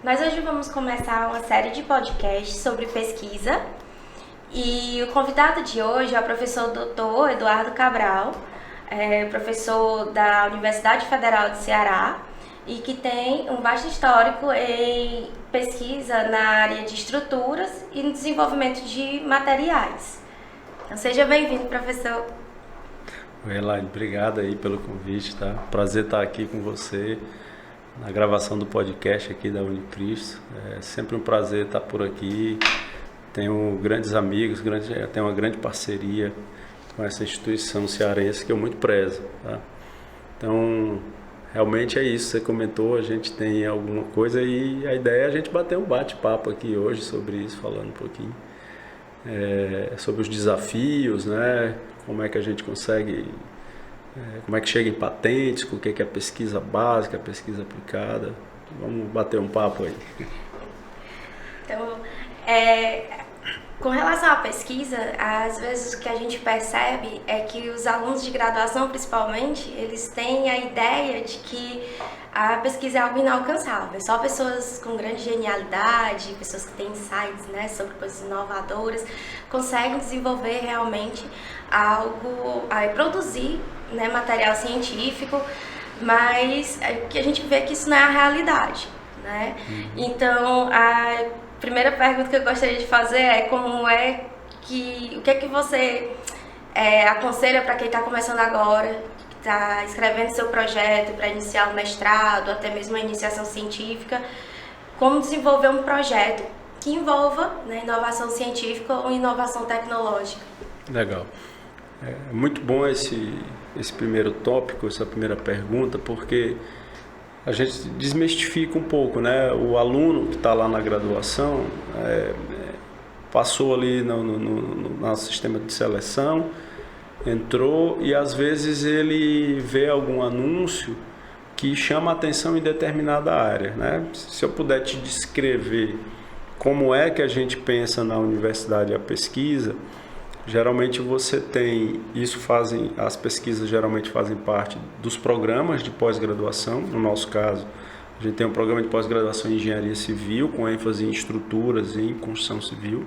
Nós hoje vamos começar uma série de podcasts sobre pesquisa e o convidado de hoje é o professor Dr. Eduardo Cabral, professor da Universidade Federal do Ceará e que tem um vasto histórico em pesquisa na área de estruturas e no desenvolvimento de materiais. Então seja bem-vindo, professor. Oi, Elaine, obrigado aí pelo convite, tá? Prazer estar aqui com você na gravação do podcast aqui da Unicristo. É sempre um prazer estar por aqui. Tenho grandes amigos, tenho uma grande parceria com essa instituição cearense que eu muito prezo, tá? Então, realmente é isso, você comentou, a gente tem alguma coisa e a ideia é a gente bater um bate-papo aqui hoje sobre isso, falando um pouquinho sobre os desafios, né? Como é que a gente consegue, como é que chega em patentes, o que é a pesquisa básica, a pesquisa aplicada. Vamos bater um papo aí. Então, com relação à pesquisa, às vezes o que a gente percebe é que os alunos de graduação, principalmente, eles têm a ideia de que a pesquisa é algo inalcançável. Só pessoas com grande genialidade, pessoas que têm insights, né, sobre coisas inovadoras, conseguem desenvolver realmente algo, produzir, né, material científico, mas que a gente vê que isso não é a realidade, né? Então, a primeira pergunta que eu gostaria de fazer é o que é que você aconselha para quem está começando agora, que está escrevendo seu projeto para iniciar um mestrado, até mesmo uma iniciação científica, como desenvolver um projeto que envolva, né, inovação científica ou inovação tecnológica? Legal. É muito bom esse primeiro tópico, essa primeira pergunta, porque a gente desmistifica um pouco, né? O aluno que está lá na graduação passou ali no sistema de seleção, entrou e às vezes ele vê algum anúncio que chama a atenção em determinada área, né? Se eu puder te descrever como é que a gente pensa na universidade a pesquisa, geralmente você tem, as pesquisas geralmente fazem parte dos programas de pós-graduação. No nosso caso, a gente tem um programa de pós-graduação em engenharia civil, com ênfase em estruturas e em construção civil.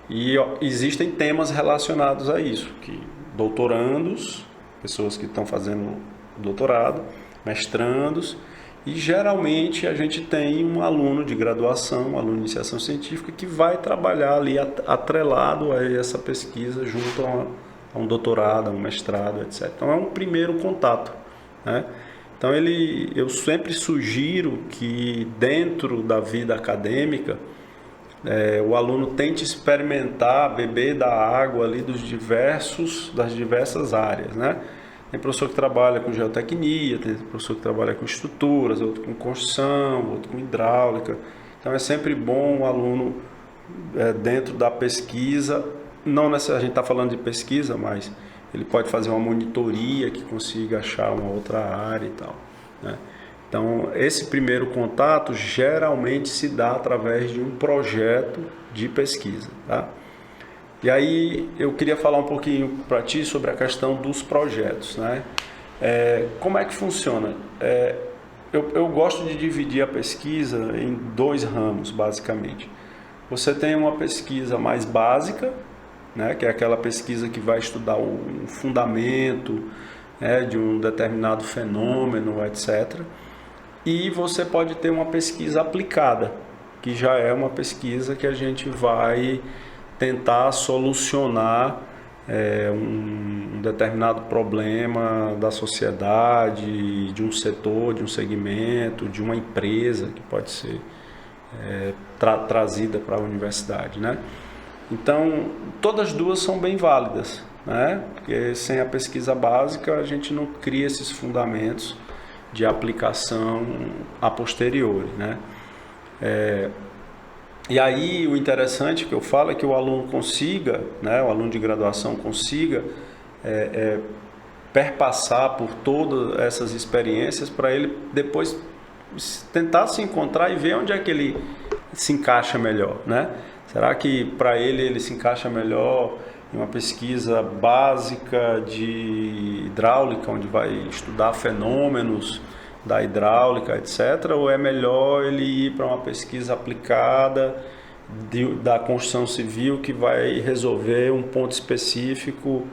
E existem temas relacionados a isso, que doutorandos, pessoas que estão fazendo doutorado, mestrandos, e geralmente a gente tem um aluno de graduação, um aluno de iniciação científica que vai trabalhar ali atrelado a essa pesquisa junto a um doutorado, a um mestrado, etc. Então é um primeiro contato, né? Então eu sempre sugiro que dentro da vida acadêmica o aluno tente experimentar, beber da água ali das diversas áreas, né? Tem professor que trabalha com geotecnia, tem professor que trabalha com estruturas, outro com construção, outro com hidráulica. Então é sempre bom o aluno, dentro da pesquisa, não necessariamente a gente está falando de pesquisa, mas ele pode fazer uma monitoria que consiga achar uma outra área e tal, né? Então esse primeiro contato geralmente se dá através de um projeto de pesquisa, tá? E aí eu queria falar um pouquinho para ti sobre a questão dos projetos, né? Como é que funciona? Eu gosto de dividir a pesquisa em dois ramos, basicamente. Você tem uma pesquisa mais básica, né, que é aquela pesquisa que vai estudar o fundamento, de um determinado fenômeno, etc. E você pode ter uma pesquisa aplicada, que já é uma pesquisa que a gente vai tentar solucionar um determinado problema da sociedade, de um setor, de um segmento, de uma empresa que pode ser trazida para a universidade, né? Então, todas duas são bem válidas, né? Porque sem a pesquisa básica a gente não cria esses fundamentos de aplicação a posteriori, né? E aí o interessante que eu falo é que o aluno consiga, né, o aluno de graduação consiga perpassar por todas essas experiências para ele depois tentar se encontrar e ver onde é que ele se encaixa melhor, né? Será que para ele se encaixa melhor em uma pesquisa básica de hidráulica, onde vai estudar fenômenos da hidráulica, etc., ou é melhor ele ir para uma pesquisa aplicada da construção civil que vai resolver um ponto específico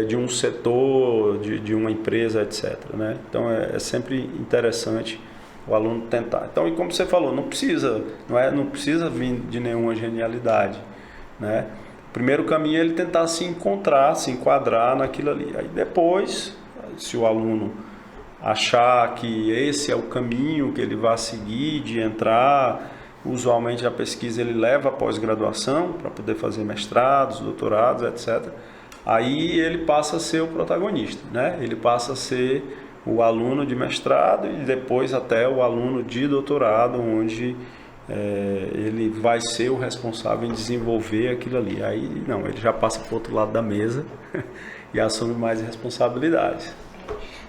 de um setor, de uma empresa, etc., né? Então é sempre interessante o aluno tentar. Então, e como você falou, não precisa vir de nenhuma genialidade, né? O primeiro caminho é ele tentar se encontrar, se enquadrar naquilo ali. Aí depois, se o aluno achar que esse é o caminho que ele vai seguir de entrar, usualmente a pesquisa ele leva a pós-graduação para poder fazer mestrados, doutorados, etc. Aí ele passa a ser o protagonista, né? Ele passa a ser o aluno de mestrado e depois até o aluno de doutorado, onde ele vai ser o responsável em desenvolver aquilo ali. Aí não, ele já passa para o outro lado da mesa e assume mais responsabilidades.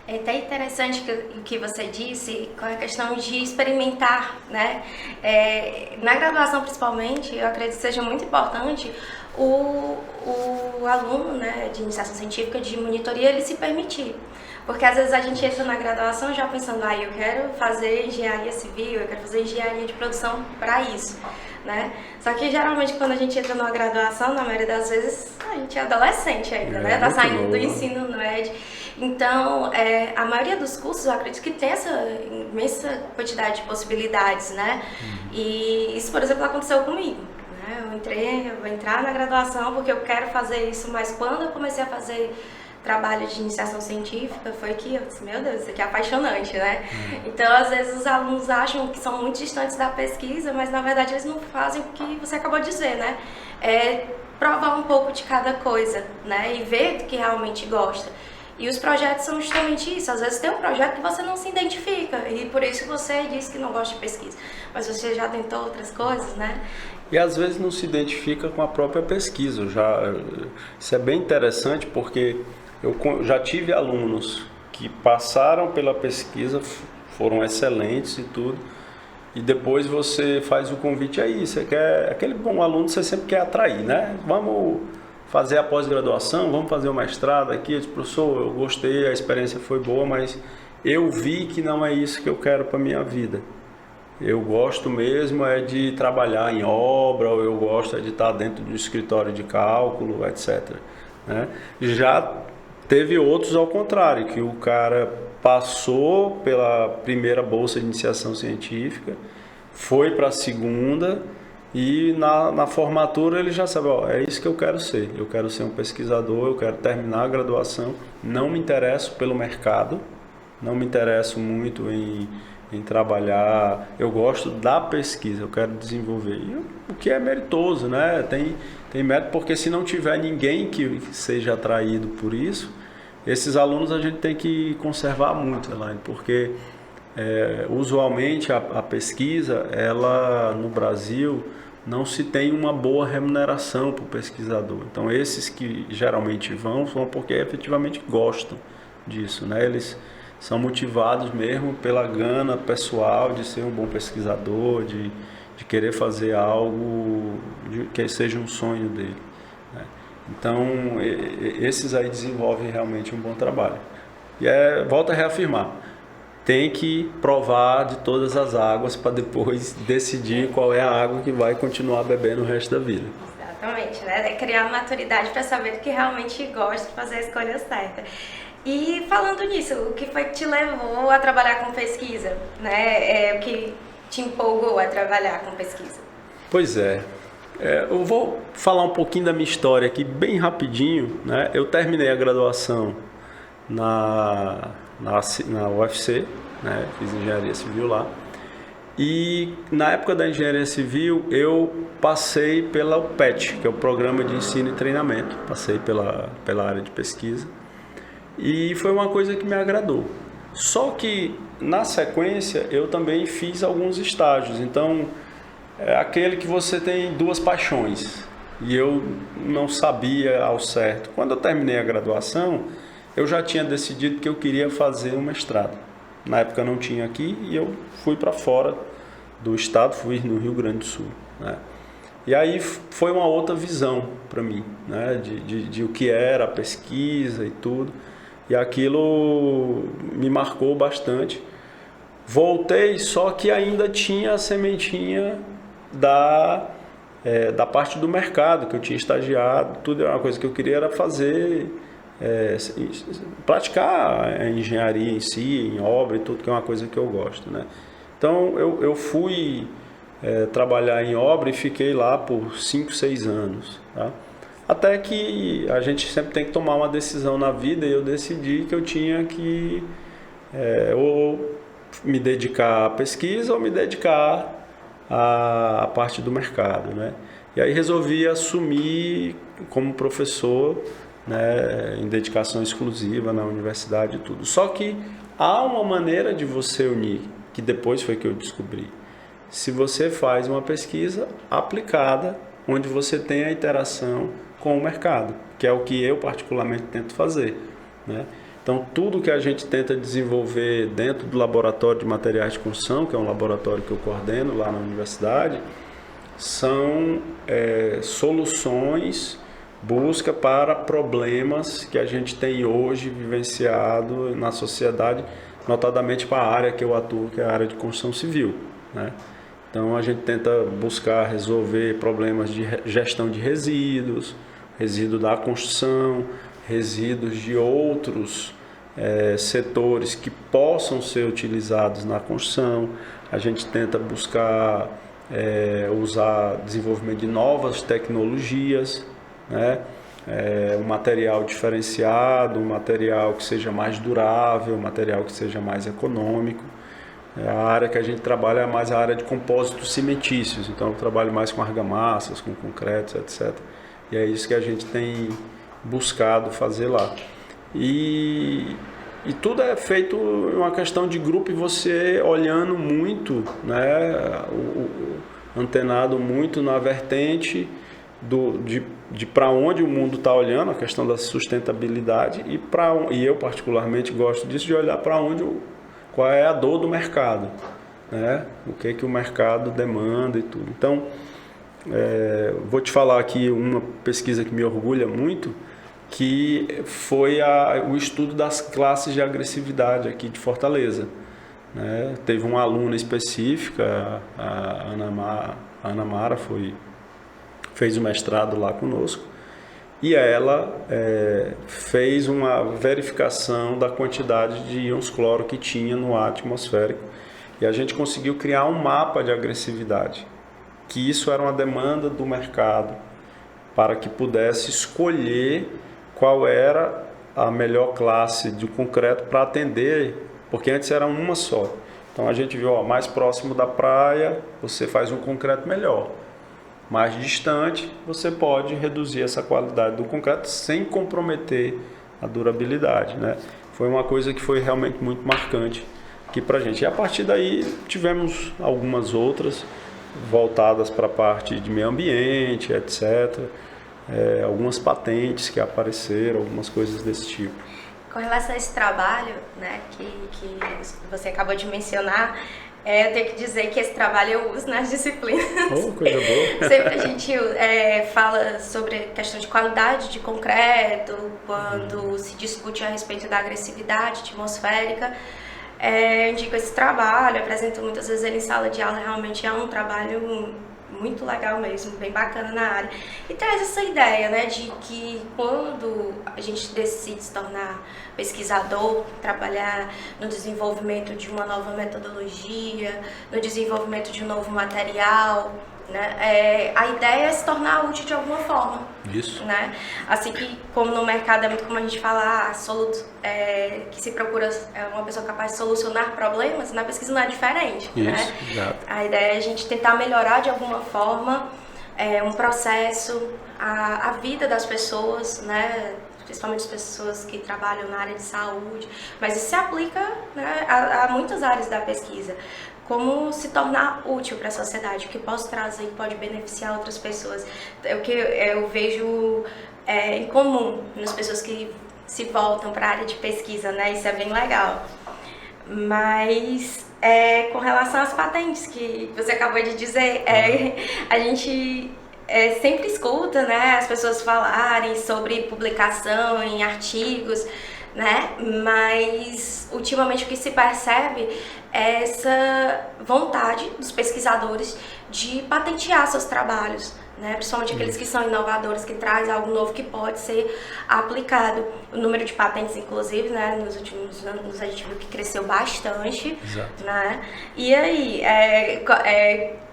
É até interessante o que você disse com a questão de experimentar, né? Na graduação, principalmente, eu acredito que seja muito importante o aluno, né, de iniciação científica, de monitoria, ele se permitir. Porque às vezes a gente entra na graduação já pensando, eu quero fazer engenharia civil, eu quero fazer engenharia de produção para isso, né? Só que geralmente quando a gente entra numa graduação, na maioria das vezes, a gente é adolescente ainda, né? Tá saindo do ensino médio. Então, a maioria dos cursos, eu acredito que tem essa imensa quantidade de possibilidades, né? E isso, por exemplo, aconteceu comigo. Eu vou entrar na graduação porque eu quero fazer isso, mas quando eu comecei a fazer trabalho de iniciação científica, foi que eu disse, meu Deus, isso aqui é apaixonante, né? Então, às vezes, os alunos acham que são muito distantes da pesquisa, mas, na verdade, eles não fazem o que você acabou de dizer, né? Provar um pouco de cada coisa, né? E ver do que realmente gosta. E os projetos são justamente isso. Às vezes tem um projeto que você não se identifica e por isso você diz que não gosta de pesquisa. Mas você já tentou outras coisas, né? E às vezes não se identifica com a própria pesquisa. Isso é bem interessante porque eu já tive alunos que passaram pela pesquisa, foram excelentes e tudo, e depois você faz o convite aí, você quer, aquele bom aluno você sempre quer atrair, né? Vamos fazer a pós-graduação, vamos fazer o mestrado aqui. Eu disse, professor, eu gostei, a experiência foi boa, mas eu vi que não é isso que eu quero para a minha vida. Eu gosto mesmo de trabalhar em obra, ou eu gosto de estar dentro de um escritório de cálculo, etc., né? Já teve outros ao contrário, que o cara passou pela primeira bolsa de iniciação científica, foi para a segunda e na formatura ele já sabe, é isso que eu quero ser um pesquisador, eu quero terminar a graduação, não me interesso pelo mercado, não me interesso muito em trabalhar, eu gosto da pesquisa, eu quero desenvolver, o que é meritoso, né? Tem mérito, porque se não tiver ninguém que seja atraído por isso, esses alunos a gente tem que conservar muito, Elaine, porque usualmente a pesquisa, ela no Brasil, não se tem uma boa remuneração para o pesquisador. Então esses que geralmente vão porque efetivamente gostam disso, né? Eles são motivados mesmo pela gana pessoal de ser um bom pesquisador, de querer fazer algo que seja um sonho dele, né? Então, esses aí desenvolvem realmente um bom trabalho. E volto a reafirmar, tem que provar de todas as águas para depois decidir qual é a água que vai continuar bebendo o resto da vida. Exatamente, né? Criar maturidade para saber o que realmente gosta, de fazer a escolha certa. E falando nisso, o que foi que te levou a trabalhar com pesquisa, né? O que te empolgou a trabalhar com pesquisa? Pois eu vou falar um pouquinho da minha história aqui, bem rapidinho, né? Eu terminei a graduação na UFC, né? Fiz engenharia civil lá. E na época da engenharia civil, eu passei pela PET, que é o Programa de Ensino e Treinamento. Passei pela área de pesquisa. E foi uma coisa que me agradou. Só que, na sequência, eu também fiz alguns estágios. Então, é aquele que você tem duas paixões. E eu não sabia ao certo. Quando eu terminei a graduação, eu já tinha decidido que eu queria fazer um mestrado. Na época não tinha aqui e eu fui para fora do estado, fui no Rio Grande do Sul, né? E aí foi uma outra visão para mim, né? De o que era a pesquisa e tudo. E aquilo me marcou bastante, Voltei, só que ainda tinha a sementinha da parte do mercado, que eu tinha estagiado, tudo era uma coisa que eu queria era fazer, praticar a engenharia em si, em obra e tudo, que é uma coisa que eu gosto, né? Então eu fui trabalhar em obra e fiquei lá por 5, 6 anos, tá? Até que a gente sempre tem que tomar uma decisão na vida e eu decidi que eu tinha que ou me dedicar à pesquisa ou me dedicar à parte do mercado, né? E aí resolvi assumir como professor, né, em dedicação exclusiva na universidade e tudo. Só que há uma maneira de você unir, que depois foi que eu descobri. Se você faz uma pesquisa aplicada, onde você tem a interação com o mercado, que é o que eu particularmente tento fazer, né? Então, tudo que a gente tenta desenvolver dentro do laboratório de materiais de construção, que é um laboratório que eu coordeno lá na universidade, são soluções, busca para problemas que a gente tem hoje vivenciado na sociedade, notadamente para a área que eu atuo, que é a área de construção civil, né? Então, a gente tenta buscar resolver problemas de gestão de resíduos, resíduo da construção, resíduos de outros setores que possam ser utilizados na construção. A gente tenta buscar usar desenvolvimento de novas tecnologias, né? Um material diferenciado, um material que seja mais durável, um material que seja mais econômico. A área que a gente trabalha é mais a área de compósitos cimentícios, então eu trabalho mais com argamassas, com concretos, etc. E é isso que a gente tem buscado fazer lá. E tudo é feito em uma questão de grupo e você olhando muito, né, antenado muito na vertente de para onde o mundo está olhando, a questão da sustentabilidade, e eu particularmente gosto disso, de olhar para onde qual é a dor do mercado, né? O que o mercado demanda e tudo. Então, vou te falar aqui uma pesquisa que me orgulha muito, que foi o estudo das classes de agressividade aqui de Fortaleza, né? Teve uma aluna específica, a Ana Mara, fez o mestrado lá conosco, e ela fez uma verificação da quantidade de íons cloro que tinha no ar atmosférico, e a gente conseguiu criar um mapa de agressividade, que isso era uma demanda do mercado, para que pudesse escolher qual era a melhor classe de concreto para atender, porque antes era uma só. Então a gente viu, mais próximo da praia, você faz um concreto melhor. Mais distante, você pode reduzir essa qualidade do concreto sem comprometer a durabilidade, né? Foi uma coisa que foi realmente muito marcante aqui para a gente. E a partir daí tivemos algumas outras voltadas para a parte de meio ambiente, etc. Algumas patentes que apareceram, algumas coisas desse tipo. Com relação a esse trabalho, né, que você acabou de mencionar, eu tenho que dizer que esse trabalho eu uso nas disciplinas. Oh, coisa boa. Sempre a gente fala sobre a questão de qualidade de concreto, quando se discute a respeito da agressividade atmosférica. Eu indico esse trabalho, apresento muitas vezes ele em sala de aula, realmente é um trabalho muito legal mesmo, bem bacana na área. E traz essa ideia, né, de que quando a gente decide se tornar pesquisador, trabalhar no desenvolvimento de uma nova metodologia, no desenvolvimento de um novo material, né, a ideia é se tornar útil de alguma forma. Isso. Né? Assim que, como no mercado é muito como a gente fala, que se procura uma pessoa capaz de solucionar problemas, na pesquisa não é diferente. Isso, né? Exato. A ideia é a gente tentar melhorar de alguma forma um processo, a vida das pessoas, né? Principalmente as pessoas que trabalham na área de saúde, mas isso se aplica, né, a muitas áreas da pesquisa. Como se tornar útil para a sociedade, o que posso trazer que pode beneficiar outras pessoas. O que eu vejo em comum nas pessoas que se voltam para a área de pesquisa, né? Isso é bem legal. Mas com relação às patentes que você acabou de dizer, a gente sempre escuta, né, as pessoas falarem sobre publicação em artigos, né? Mas ultimamente o que se percebe é essa vontade dos pesquisadores de patentear seus trabalhos, né? Principalmente aqueles que são inovadores, que trazem algo novo que pode ser aplicado. O número de patentes, inclusive, né, nos últimos anos a gente viu que cresceu bastante. Exato. Né? E aí,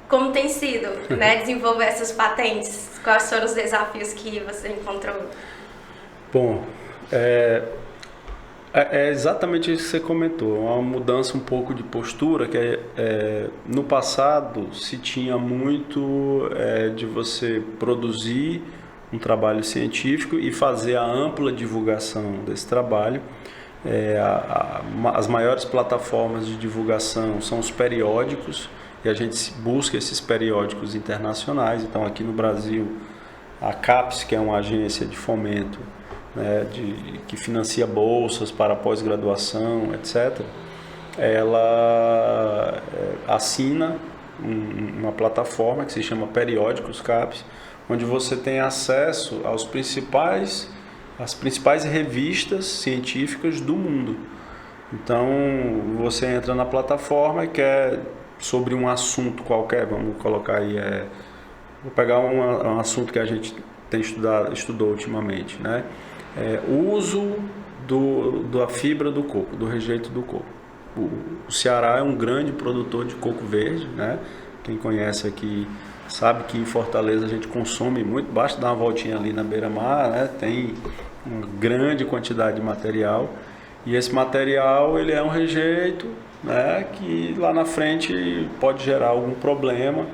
como tem sido, né, desenvolver essas patentes? Quais foram os desafios que você encontrou? Bom, é exatamente isso que você comentou, uma mudança um pouco de postura, que no passado se tinha muito de você produzir um trabalho científico e fazer a ampla divulgação desse trabalho. As maiores plataformas de divulgação são os periódicos, e a gente busca esses periódicos internacionais. Então, aqui no Brasil, a CAPES, que é uma agência de fomento, né, que financia bolsas para pós-graduação, etc., ela assina uma plataforma que se chama Periódicos CAPES, onde você tem acesso às principais revistas científicas do mundo. Então, você entra na plataforma e quer sobre um assunto qualquer, vamos colocar aí, vou pegar um assunto que a gente tem estudou ultimamente, né? O uso da fibra do coco, do rejeito do coco. O Ceará é um grande produtor de coco verde, né? Quem conhece aqui sabe que em Fortaleza a gente consome muito, basta dar uma voltinha ali na beira-mar, né? Tem uma grande quantidade de material, e esse material ele é um rejeito, né? Que lá na frente pode gerar algum problema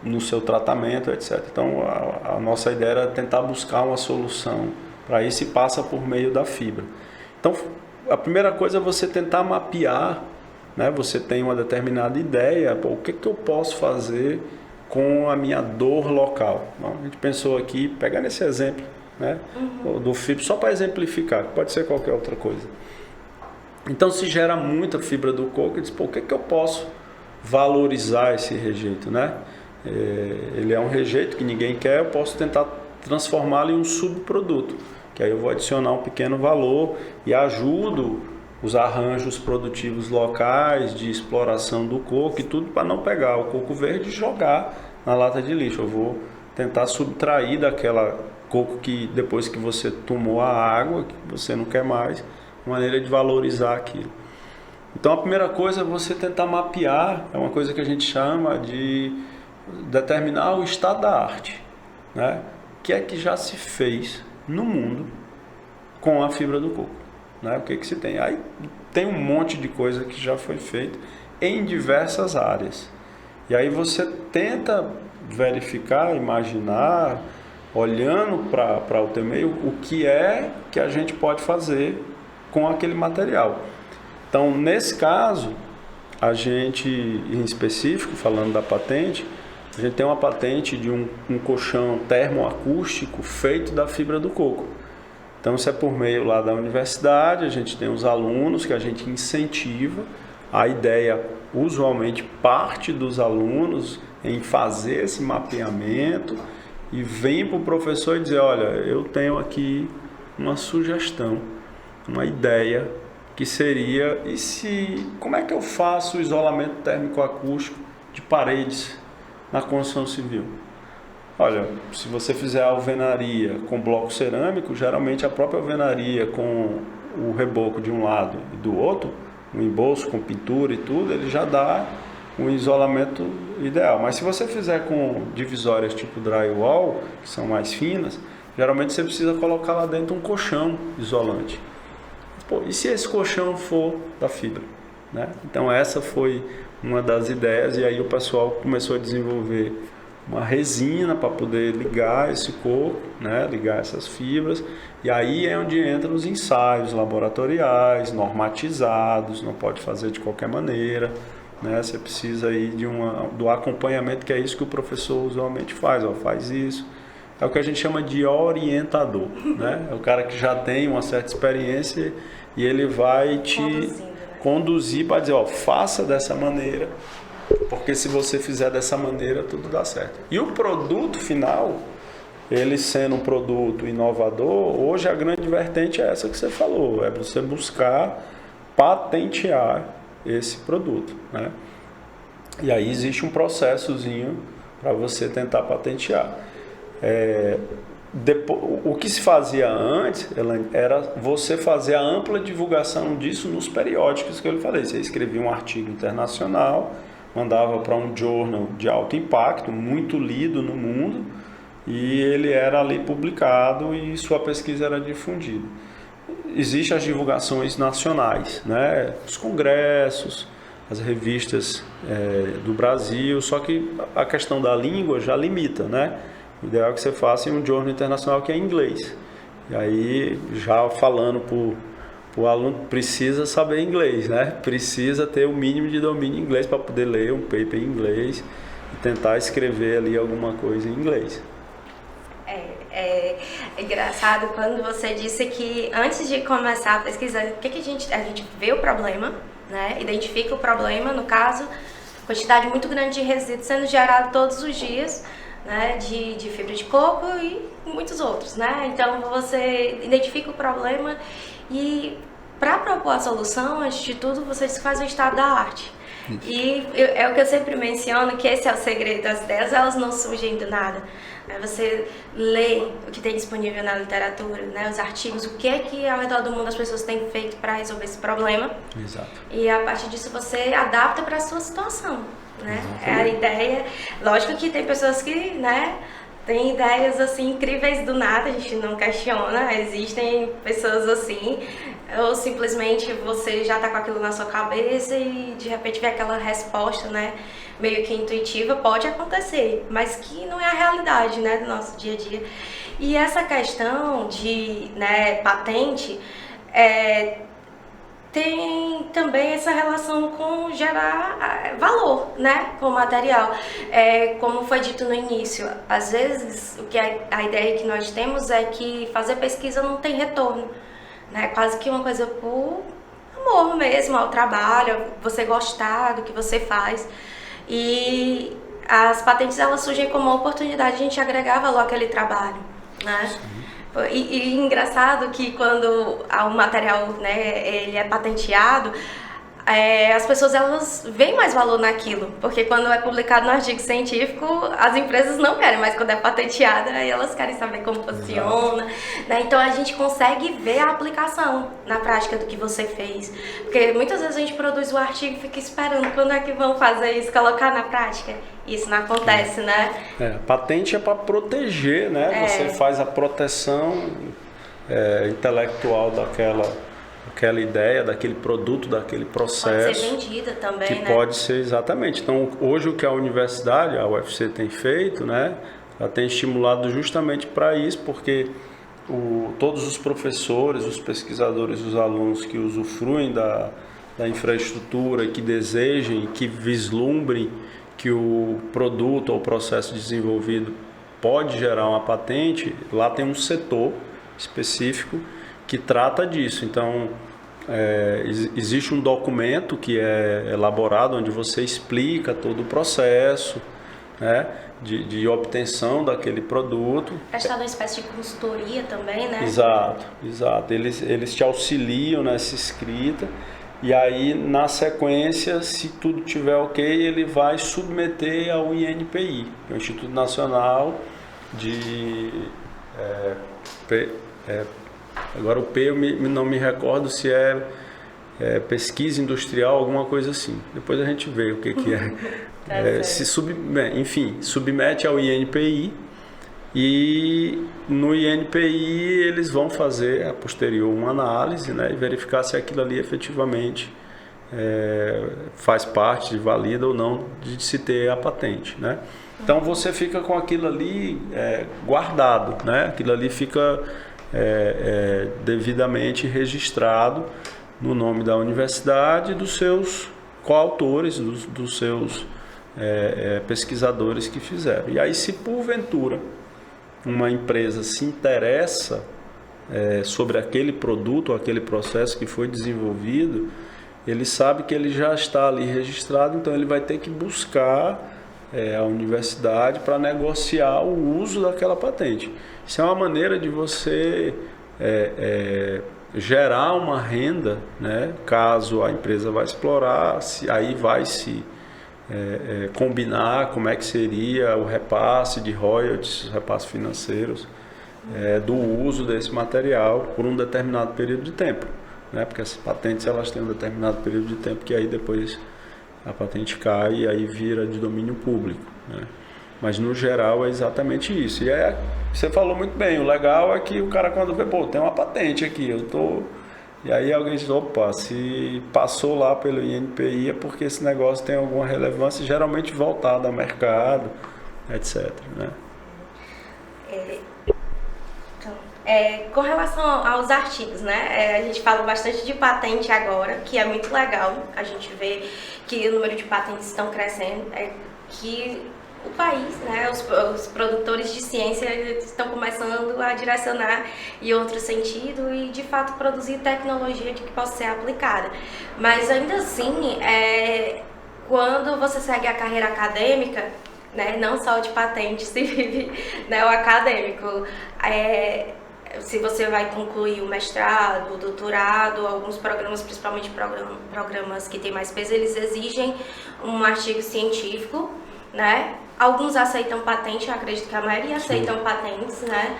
no seu tratamento, etc. Então, a nossa ideia era tentar buscar uma solução para isso, e passa por meio da fibra. Então, a primeira coisa é você tentar mapear, né? Você tem uma determinada ideia, o que eu posso fazer com a minha dor local. Então, a gente pensou aqui, pegando esse exemplo, né? Do fibra, só para exemplificar, pode ser qualquer outra coisa. Então, se gera muita fibra do coco, diz, o que eu posso valorizar esse rejeito, né? Ele é um rejeito que ninguém quer, eu posso tentar transformá-lo em um subproduto, que aí eu vou adicionar um pequeno valor e ajudo os arranjos produtivos locais de exploração do coco e tudo, para não pegar o coco verde e jogar na lata de lixo. Eu vou tentar subtrair daquela coco que depois que você tomou a água, que você não quer mais, uma maneira de valorizar aquilo. Então, a primeira coisa é você tentar mapear, é uma coisa que a gente chama de determinar o estado da arte, né? O que é que já se fez no mundo com a fibra do coco, né? O que se tem? Aí tem um monte de coisa que já foi feito em diversas áreas. E aí você tenta verificar, imaginar, olhando para o teu meio, o que é que a gente pode fazer com aquele material. Então, nesse caso, a gente, em específico, falando da patente, a gente tem uma patente de um colchão termoacústico feito da fibra do coco. Então, isso é por meio lá da universidade, a gente tem os alunos que a gente incentiva. A ideia, usualmente, parte dos alunos em fazer esse mapeamento e vem para o professor e dizer, olha, eu tenho aqui uma sugestão, uma ideia, que seria, como é que eu faço o isolamento térmico acústico de paredes na construção civil? Olha, se você fizer a alvenaria com bloco cerâmico, geralmente a própria alvenaria com o reboco de um lado e do outro, um embolso com pintura e tudo, ele já dá um isolamento ideal. Mas se você fizer com divisórias tipo drywall, que são mais finas, geralmente você precisa colocar lá dentro um colchão isolante. Pô, e se esse colchão for da fibra, né? Então essa foi uma das ideias, e aí o pessoal começou a desenvolver uma resina para poder ligar esse coco, né? Ligar essas fibras, e aí é onde entram os ensaios laboratoriais, normatizados, não pode fazer de qualquer maneira, né? Você precisa aí do acompanhamento, que é isso que o professor usualmente faz, faz isso. É o que a gente chama de orientador, né? É o cara que já tem uma certa experiência e ele vai te conduzir para dizer, faça dessa maneira, porque se você fizer dessa maneira, tudo dá certo. E o produto final ele sendo um produto inovador, hoje a grande vertente é essa que você falou, é você buscar patentear esse produto, né? E aí existe um processozinho para você tentar patentear. O que se fazia antes, Elaine, era você fazer a ampla divulgação disso nos periódicos que eu lhe falei. Você escrevia um artigo internacional, mandava para um journal de alto impacto, muito lido no mundo, e ele era ali publicado e sua pesquisa era difundida. Existem as divulgações nacionais, né? Os congressos, as revistas do Brasil, só que a questão da língua já limita, né? O ideal é que você faça em um jornal internacional que é em inglês. E aí, já falando para o aluno, precisa saber inglês, né? Precisa ter o mínimo de domínio em inglês para poder ler um paper em inglês e tentar escrever ali alguma coisa em inglês. É engraçado quando você disse que antes de começar a pesquisa, a gente vê o problema, né? Identifica o problema, no caso, quantidade muito grande de resíduos sendo gerado todos os dias, né, de fibra de coco e muitos outros, né? Então você identifica o problema e para propor a solução, antes de tudo, você faz o estado da arte. E é o que eu sempre menciono, que esse é o segredo. As ideias, elas não surgem do nada. Você lê o que tem disponível na literatura, né, os artigos, o que é que ao redor do mundo as pessoas têm feito para resolver esse problema. Exato. E a partir disso você adapta para a sua situação, né? É a ideia. Lógico que tem pessoas que, né, têm ideias assim incríveis do nada, a gente não questiona, existem pessoas assim, ou simplesmente você já está com aquilo na sua cabeça e de repente vem aquela resposta, né, meio que intuitiva. Pode acontecer, mas que não é a realidade, né, do nosso dia a dia. E essa questão de, né, patente tem também essa relação com gerar valor, né, com o material. Como foi dito no início, às vezes a ideia que nós temos é que fazer pesquisa não tem retorno, né, quase que uma coisa por amor mesmo ao trabalho, você gostar do que você faz. E as patentes, elas surgem como uma oportunidade de a gente agregar valor àquele trabalho, né? E engraçado que quando o material, né, ele é patenteado, as pessoas, elas veem mais valor naquilo, porque quando é publicado no artigo científico, as empresas não querem, mas quando é patenteada, aí elas querem saber como funciona, né? Então a gente consegue ver a aplicação na prática do que você fez, porque muitas vezes a gente produz o artigo e fica esperando quando é que vão fazer isso, colocar na prática. Isso não acontece, né? Patente é para proteger, né? Você faz a proteção intelectual daquela ideia, daquele produto, daquele processo. Pode ser vendida também, que né? Pode ser, exatamente. Então, hoje o que a universidade, a UFC tem feito, né? Ela tem estimulado justamente para isso, porque todos os professores, os pesquisadores, os alunos que usufruem da infraestrutura, que desejem, que vislumbrem que o produto ou o processo desenvolvido pode gerar uma patente, lá tem um setor específico que trata disso. Então, existe um documento que é elaborado onde você explica todo o processo, né, de obtenção daquele produto. Prestar uma espécie de consultoria também, né? Exato. Eles te auxiliam nessa escrita. E aí, na sequência, se tudo tiver ok, ele vai submeter ao INPI, que é o Instituto Nacional de... agora o P eu não me recordo se é pesquisa industrial, alguma coisa assim. Depois a gente vê o que é. Enfim, submete ao INPI. E no INPI eles vão fazer a posterior uma análise, né, e verificar se aquilo ali efetivamente faz parte, valida ou não de se ter a patente, né? Então você fica com aquilo ali guardado, né? Aquilo ali fica devidamente registrado no nome da universidade e dos seus coautores, dos seus pesquisadores que fizeram. E aí, se porventura uma empresa se interessa sobre aquele produto ou aquele processo que foi desenvolvido, ele sabe que ele já está ali registrado, então ele vai ter que buscar a universidade para negociar o uso daquela patente. Isso é uma maneira de você gerar uma renda, né? Caso a empresa vai explorar, aí vai se combinar como é que seria o repasse de royalties, repasses financeiros do uso desse material por um determinado período de tempo, né? Porque essas patentes elas têm um determinado período de tempo que aí depois a patente cai e aí vira de domínio público, né? Mas no geral é exatamente isso. E você falou muito bem, o legal é que o cara quando vê, tem uma patente aqui, e aí alguém diz, opa, se passou lá pelo INPI é porque esse negócio tem alguma relevância, geralmente voltado ao mercado, etc, né? Com relação aos artigos, né? A gente fala bastante de patente agora, que é muito legal. A gente vê que o número de patentes estão crescendo, que o país, né, os produtores de ciência estão começando a direcionar em outro sentido e, de fato, produzir tecnologia de que possa ser aplicada. Mas, ainda assim, quando você segue a carreira acadêmica, né, não só de patente se vive, né, o acadêmico, se você vai concluir o mestrado, o doutorado, alguns programas, principalmente programas que têm mais peso, eles exigem um artigo científico, né? Alguns aceitam patente, eu acredito que a maioria aceitam patentes, né?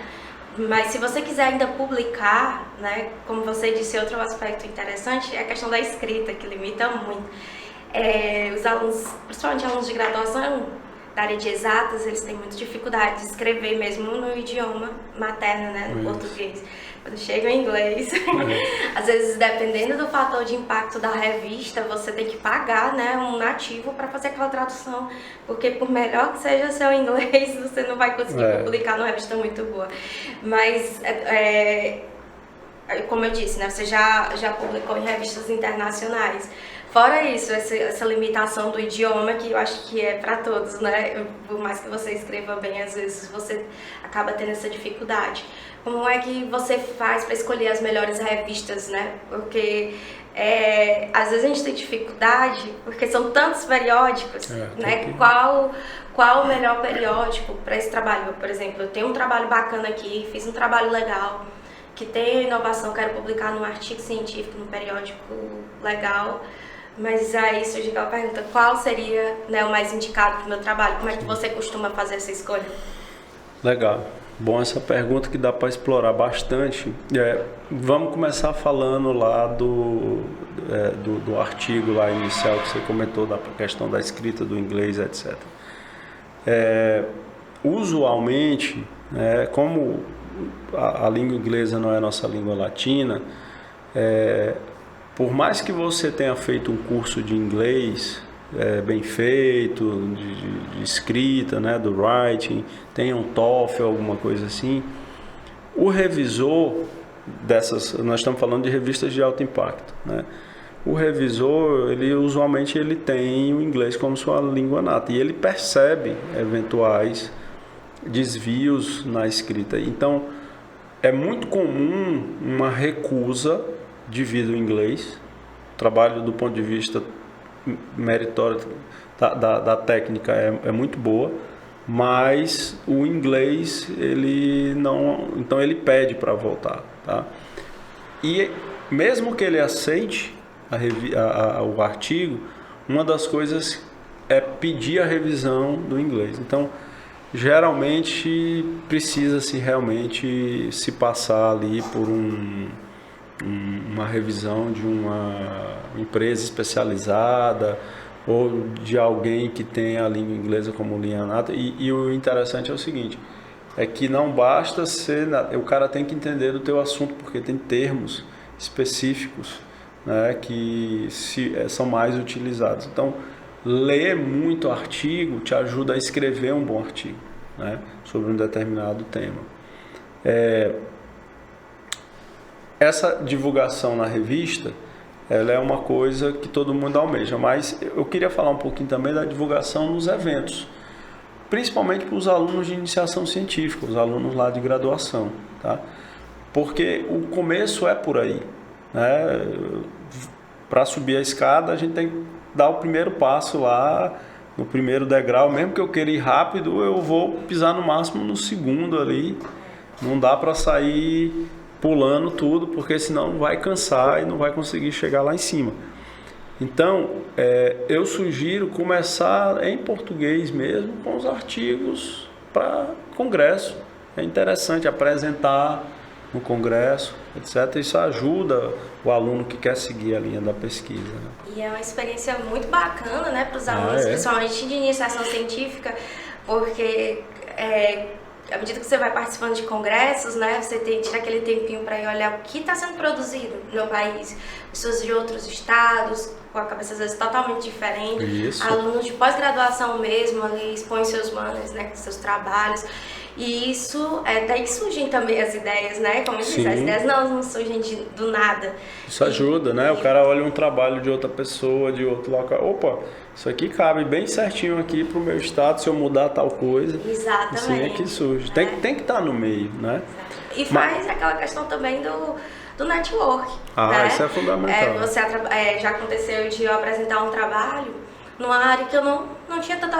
Mas se você quiser ainda publicar, né, como você disse, outro aspecto interessante é a questão da escrita, que limita muito. Os alunos, principalmente alunos de graduação, da área de exatas, eles têm muita dificuldade de escrever mesmo no idioma materno, né, no português. Quando chega em inglês, às vezes, dependendo do fator de impacto da revista, você tem que pagar, né, um nativo para fazer aquela tradução, porque por melhor que seja seu inglês, você não vai conseguir publicar numa revista muito boa. Mas, como eu disse, né, você já publicou em revistas internacionais. Fora isso, essa limitação do idioma, que eu acho que é para todos, né? Por mais que você escreva bem, às vezes você acaba tendo essa dificuldade. Como é que você faz para escolher as melhores revistas, né? Porque às vezes a gente tem dificuldade, porque são tantos periódicos, né? Qual o melhor periódico para esse trabalho? Por exemplo, eu tenho um trabalho bacana aqui, fiz um trabalho legal, que tem inovação, quero publicar num artigo científico, num periódico legal. Mas aí surge aquela pergunta, qual seria, né, o mais indicado para o meu trabalho? Como é que você costuma fazer essa escolha? Legal. Bom, essa pergunta que dá para explorar bastante. Vamos começar falando lá do artigo lá inicial que você comentou, da questão da escrita do inglês, etc. Usualmente, como a língua inglesa não é a nossa língua latina, por mais que você tenha feito um curso de inglês bem feito, de escrita, né, do writing, tenha um TOEFL, alguma coisa assim, o revisor nós estamos falando de revistas de alto impacto, né? O revisor, usualmente ele tem o inglês como sua língua nata e ele percebe eventuais desvios na escrita. Então, é muito comum uma recusa devido ao inglês. O trabalho do ponto de vista meritório da técnica é muito boa, mas o inglês ele não, então ele pede para voltar, tá? E mesmo que ele aceite o artigo, uma das coisas é pedir a revisão do inglês. Então geralmente precisa-se realmente se passar ali por uma revisão de uma empresa especializada ou de alguém que tenha a língua inglesa como língua nata. E o interessante é o seguinte, é que não basta o cara tem que entender do teu assunto, porque tem termos específicos, né, que são mais utilizados. Então, ler muito artigo te ajuda a escrever um bom artigo, né, sobre um determinado tema. Essa divulgação na revista, ela é uma coisa que todo mundo almeja, mas eu queria falar um pouquinho também da divulgação nos eventos, principalmente para os alunos de iniciação científica, os alunos lá de graduação, tá? Porque o começo é por aí, né? Para subir a escada, a gente tem que dar o primeiro passo lá, no primeiro degrau, mesmo que eu queira ir rápido, eu vou pisar no máximo no segundo ali. Não dá para sair pulando tudo, porque senão vai cansar e não vai conseguir chegar lá em cima. Então, eu sugiro começar em português mesmo, com os artigos para congresso. É interessante apresentar no congresso, etc. Isso ajuda o aluno que quer seguir a linha da pesquisa, né? E é uma experiência muito bacana, né, para os alunos, principalmente de iniciação científica, porque à medida que você vai participando de congressos, né, você tira aquele tempinho para ir olhar o que está sendo produzido no país, pessoas de outros estados, com a cabeça às vezes totalmente diferente. Isso. Alunos de pós-graduação mesmo, ali expõem seus manuais, né, seus trabalhos. E isso, daí que surgem também as ideias, né? Como eu disse, as ideias não surgem do nada. Isso ajuda, né? O cara olha um trabalho de outra pessoa, de outro local. Opa, isso aqui cabe bem certinho aqui pro meu estado, se eu mudar tal coisa. Exatamente. Assim é que surge. Tem que estar no meio, né? E faz aquela questão também do network. Né? Isso é fundamental. Já aconteceu de eu apresentar um trabalho numa área que eu não tinha tanta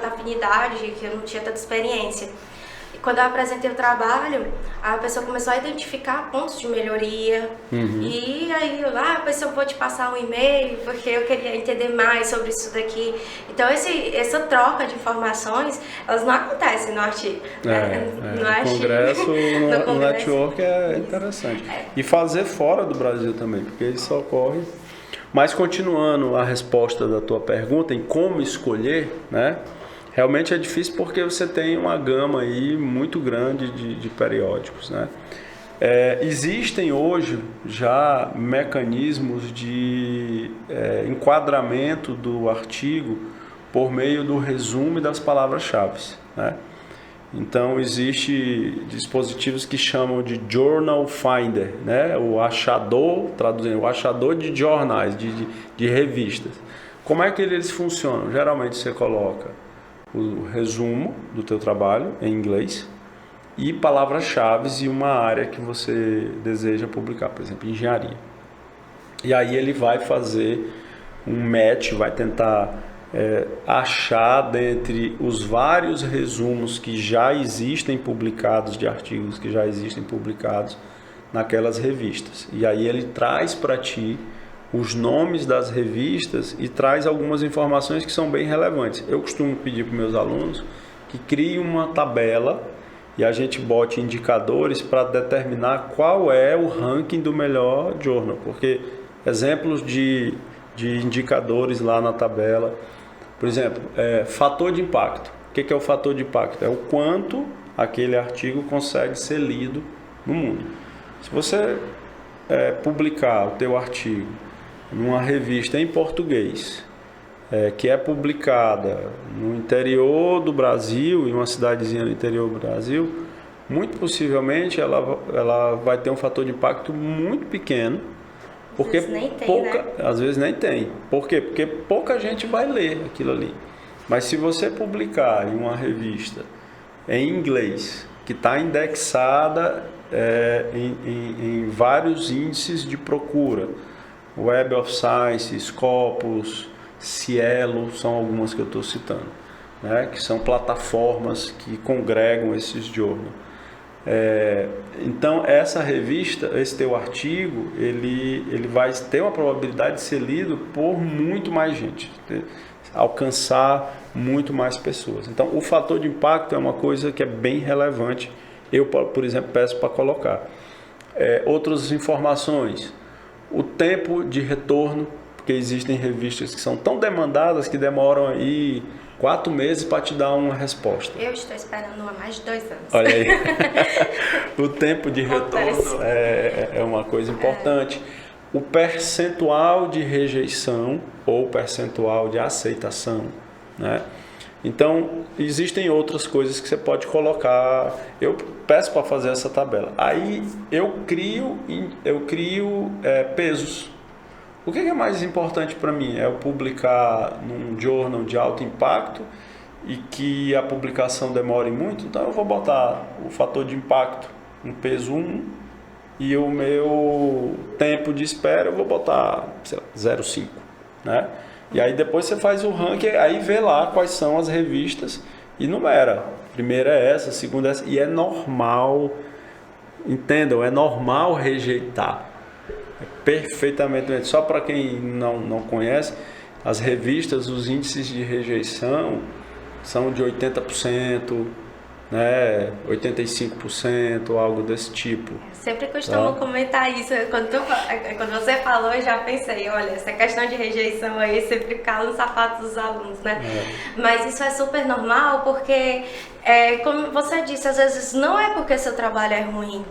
afinidade, que eu não tinha tanta experiência. E quando eu apresentei o trabalho, a pessoa começou a identificar pontos de melhoria. E aí, eu vou te passar um e-mail, porque eu queria entender mais sobre isso daqui. Então, essa troca de informações, elas não acontecem no artigo. No congresso, no network é interessante. E fazer fora do Brasil também, porque isso ocorre. Mas continuando a resposta da tua pergunta em como escolher, né? Realmente é difícil porque você tem uma gama aí muito grande de periódicos, né? Existem hoje já mecanismos de enquadramento do artigo por meio do resumo das palavras-chave, né? Então, existem dispositivos que chamam de Journal Finder, né? O achador, traduzindo, o achador de jornais, de revistas. Como é que eles funcionam? Geralmente você coloca o resumo do teu trabalho em inglês e palavras-chave e uma área que você deseja publicar, por exemplo, engenharia. E aí ele vai fazer um match, vai tentar achar dentre os vários resumos que já existem publicados, de artigos que já existem publicados naquelas revistas. E aí ele traz para ti os nomes das revistas e traz algumas informações que são bem relevantes. Eu costumo pedir para meus alunos que criem uma tabela e a gente bote indicadores para determinar qual é o ranking do melhor journal, porque exemplos de indicadores lá na tabela. Por exemplo, fator de impacto. O que é o fator de impacto? É o quanto aquele artigo consegue ser lido no mundo. Se você publicar o teu artigo numa revista em português, que é publicada no interior do Brasil, em uma cidadezinha no interior do Brasil, muito possivelmente ela vai ter um fator de impacto muito pequeno. Porque às vezes nem tem. Por quê? Porque pouca gente vai ler aquilo ali. Mas se você publicar em uma revista em inglês, que está indexada em vários índices de procura, Web of Science, Scopus, Cielo, são algumas que eu estou citando, né? Que são plataformas que congregam esses journals. Então essa revista, esse teu artigo, ele vai ter uma probabilidade de ser lido por muito mais gente, alcançar muito mais pessoas. Então o fator de impacto é uma coisa que é bem relevante. Eu, por exemplo, peço para colocar outras informações, o tempo de retorno, porque existem revistas que são tão demandadas que demoram aí 4 meses para te dar uma resposta. Eu estou esperando há mais de 2 anos. Olha aí. O tempo de retorno é uma coisa importante. O percentual de rejeição ou percentual de aceitação, né? Então, existem outras coisas que você pode colocar. Eu peço para fazer essa tabela. Aí eu crio pesos. O que é mais importante para mim? É eu publicar num journal de alto impacto e que a publicação demore muito? Então eu vou botar o fator de impacto no peso 1 e o meu tempo de espera eu vou botar, sei lá, 0,5, né? E aí depois você faz o ranking, aí vê lá quais são as revistas e numera. Primeira é essa, segunda é essa. E é normal, entendam, é normal rejeitar. É perfeitamente. Só para quem não conhece, as revistas, os índices de rejeição são de 80%, né, 85%, algo desse tipo. Sempre costumo comentar isso. Quando você falou, eu já pensei, olha, essa questão de rejeição aí sempre cala nos sapatos dos alunos, né? Mas isso é super normal porque, como você disse, às vezes não é porque seu trabalho é ruim.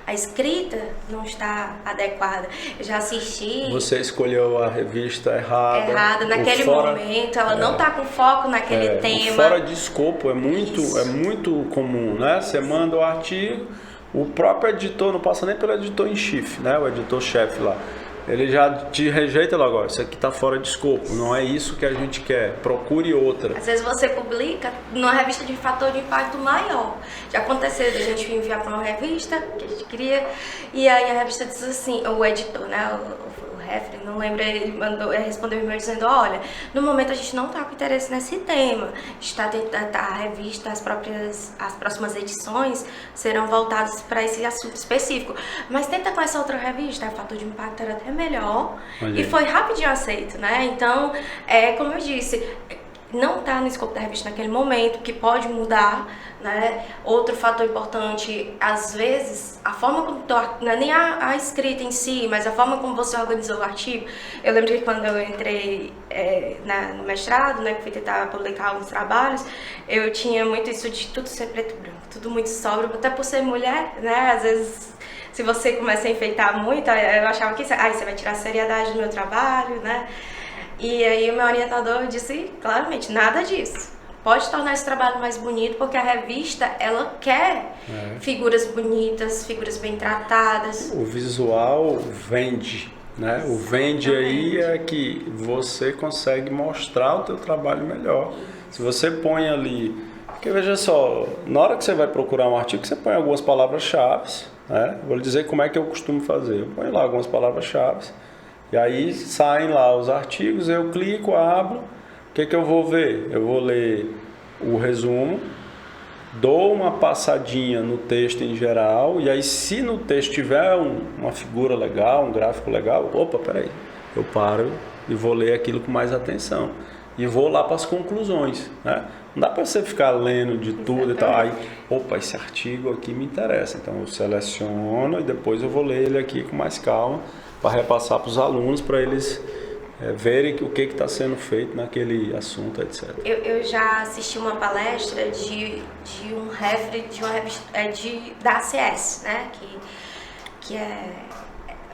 A escrita não está adequada. Eu já assisti... Você escolheu a revista errada. Errada, naquele momento, ela não está com foco naquele tema. O fora de escopo é muito comum, né? Você manda o artigo, o próprio editor, não passa nem pelo editor em chife, né? O editor-chefe lá. Ele já te rejeita logo, ó, isso aqui está fora de escopo, não é isso que a gente quer, procure outra. Às vezes você publica numa revista de fator de impacto maior. Já aconteceu da gente enviar para uma revista que a gente queria, e aí a revista diz assim, o editor, né, o refre, não lembro, ele respondeu o e-mail dizendo, olha, no momento a gente não está com interesse nesse tema, está a revista, as próximas edições serão voltadas para esse assunto específico, mas tenta com essa outra revista, o fator de impacto era até melhor. Olha. E foi rapidinho aceito, né? Então, como eu disse, não está no escopo da revista naquele momento, que pode mudar, né? Outro fator importante, às vezes, a forma como não é nem a escrita em si, mas a forma como você organizou o artigo. Eu lembro que quando eu entrei no mestrado, né, que fui tentar publicar alguns trabalhos, eu tinha muito isso de tudo ser preto e branco, tudo muito sóbrio, até por ser mulher, né? Às vezes, se você começa a enfeitar muito, eu achava que você vai tirar a seriedade do meu trabalho, né? E aí o meu orientador disse claramente, nada disso. Pode tornar esse trabalho mais bonito, porque a revista, ela quer figuras bonitas, figuras bem tratadas. O visual vende, né? O vende aí é que você consegue mostrar o teu trabalho melhor. Se você põe ali... Porque veja só, na hora que você vai procurar um artigo, você põe algumas palavras-chave, né? Vou lhe dizer como é que eu costumo fazer. Eu ponho lá algumas palavras-chave, e aí saem lá os artigos, eu clico, abro, o que eu vou ver? Eu vou ler o resumo, dou uma passadinha no texto em geral, e aí se no texto tiver uma figura legal, um gráfico legal, opa, peraí, eu paro e vou ler aquilo com mais atenção. E vou lá para as conclusões, né? Não dá para você ficar lendo de tudo e tal. Aí, opa, esse artigo aqui me interessa. Então eu seleciono e depois eu vou ler ele aqui com mais calma para repassar para os alunos, para eles verem o que está sendo feito naquele assunto, etc. Eu já assisti uma palestra de um refre de uma revista da ACS, né? Que é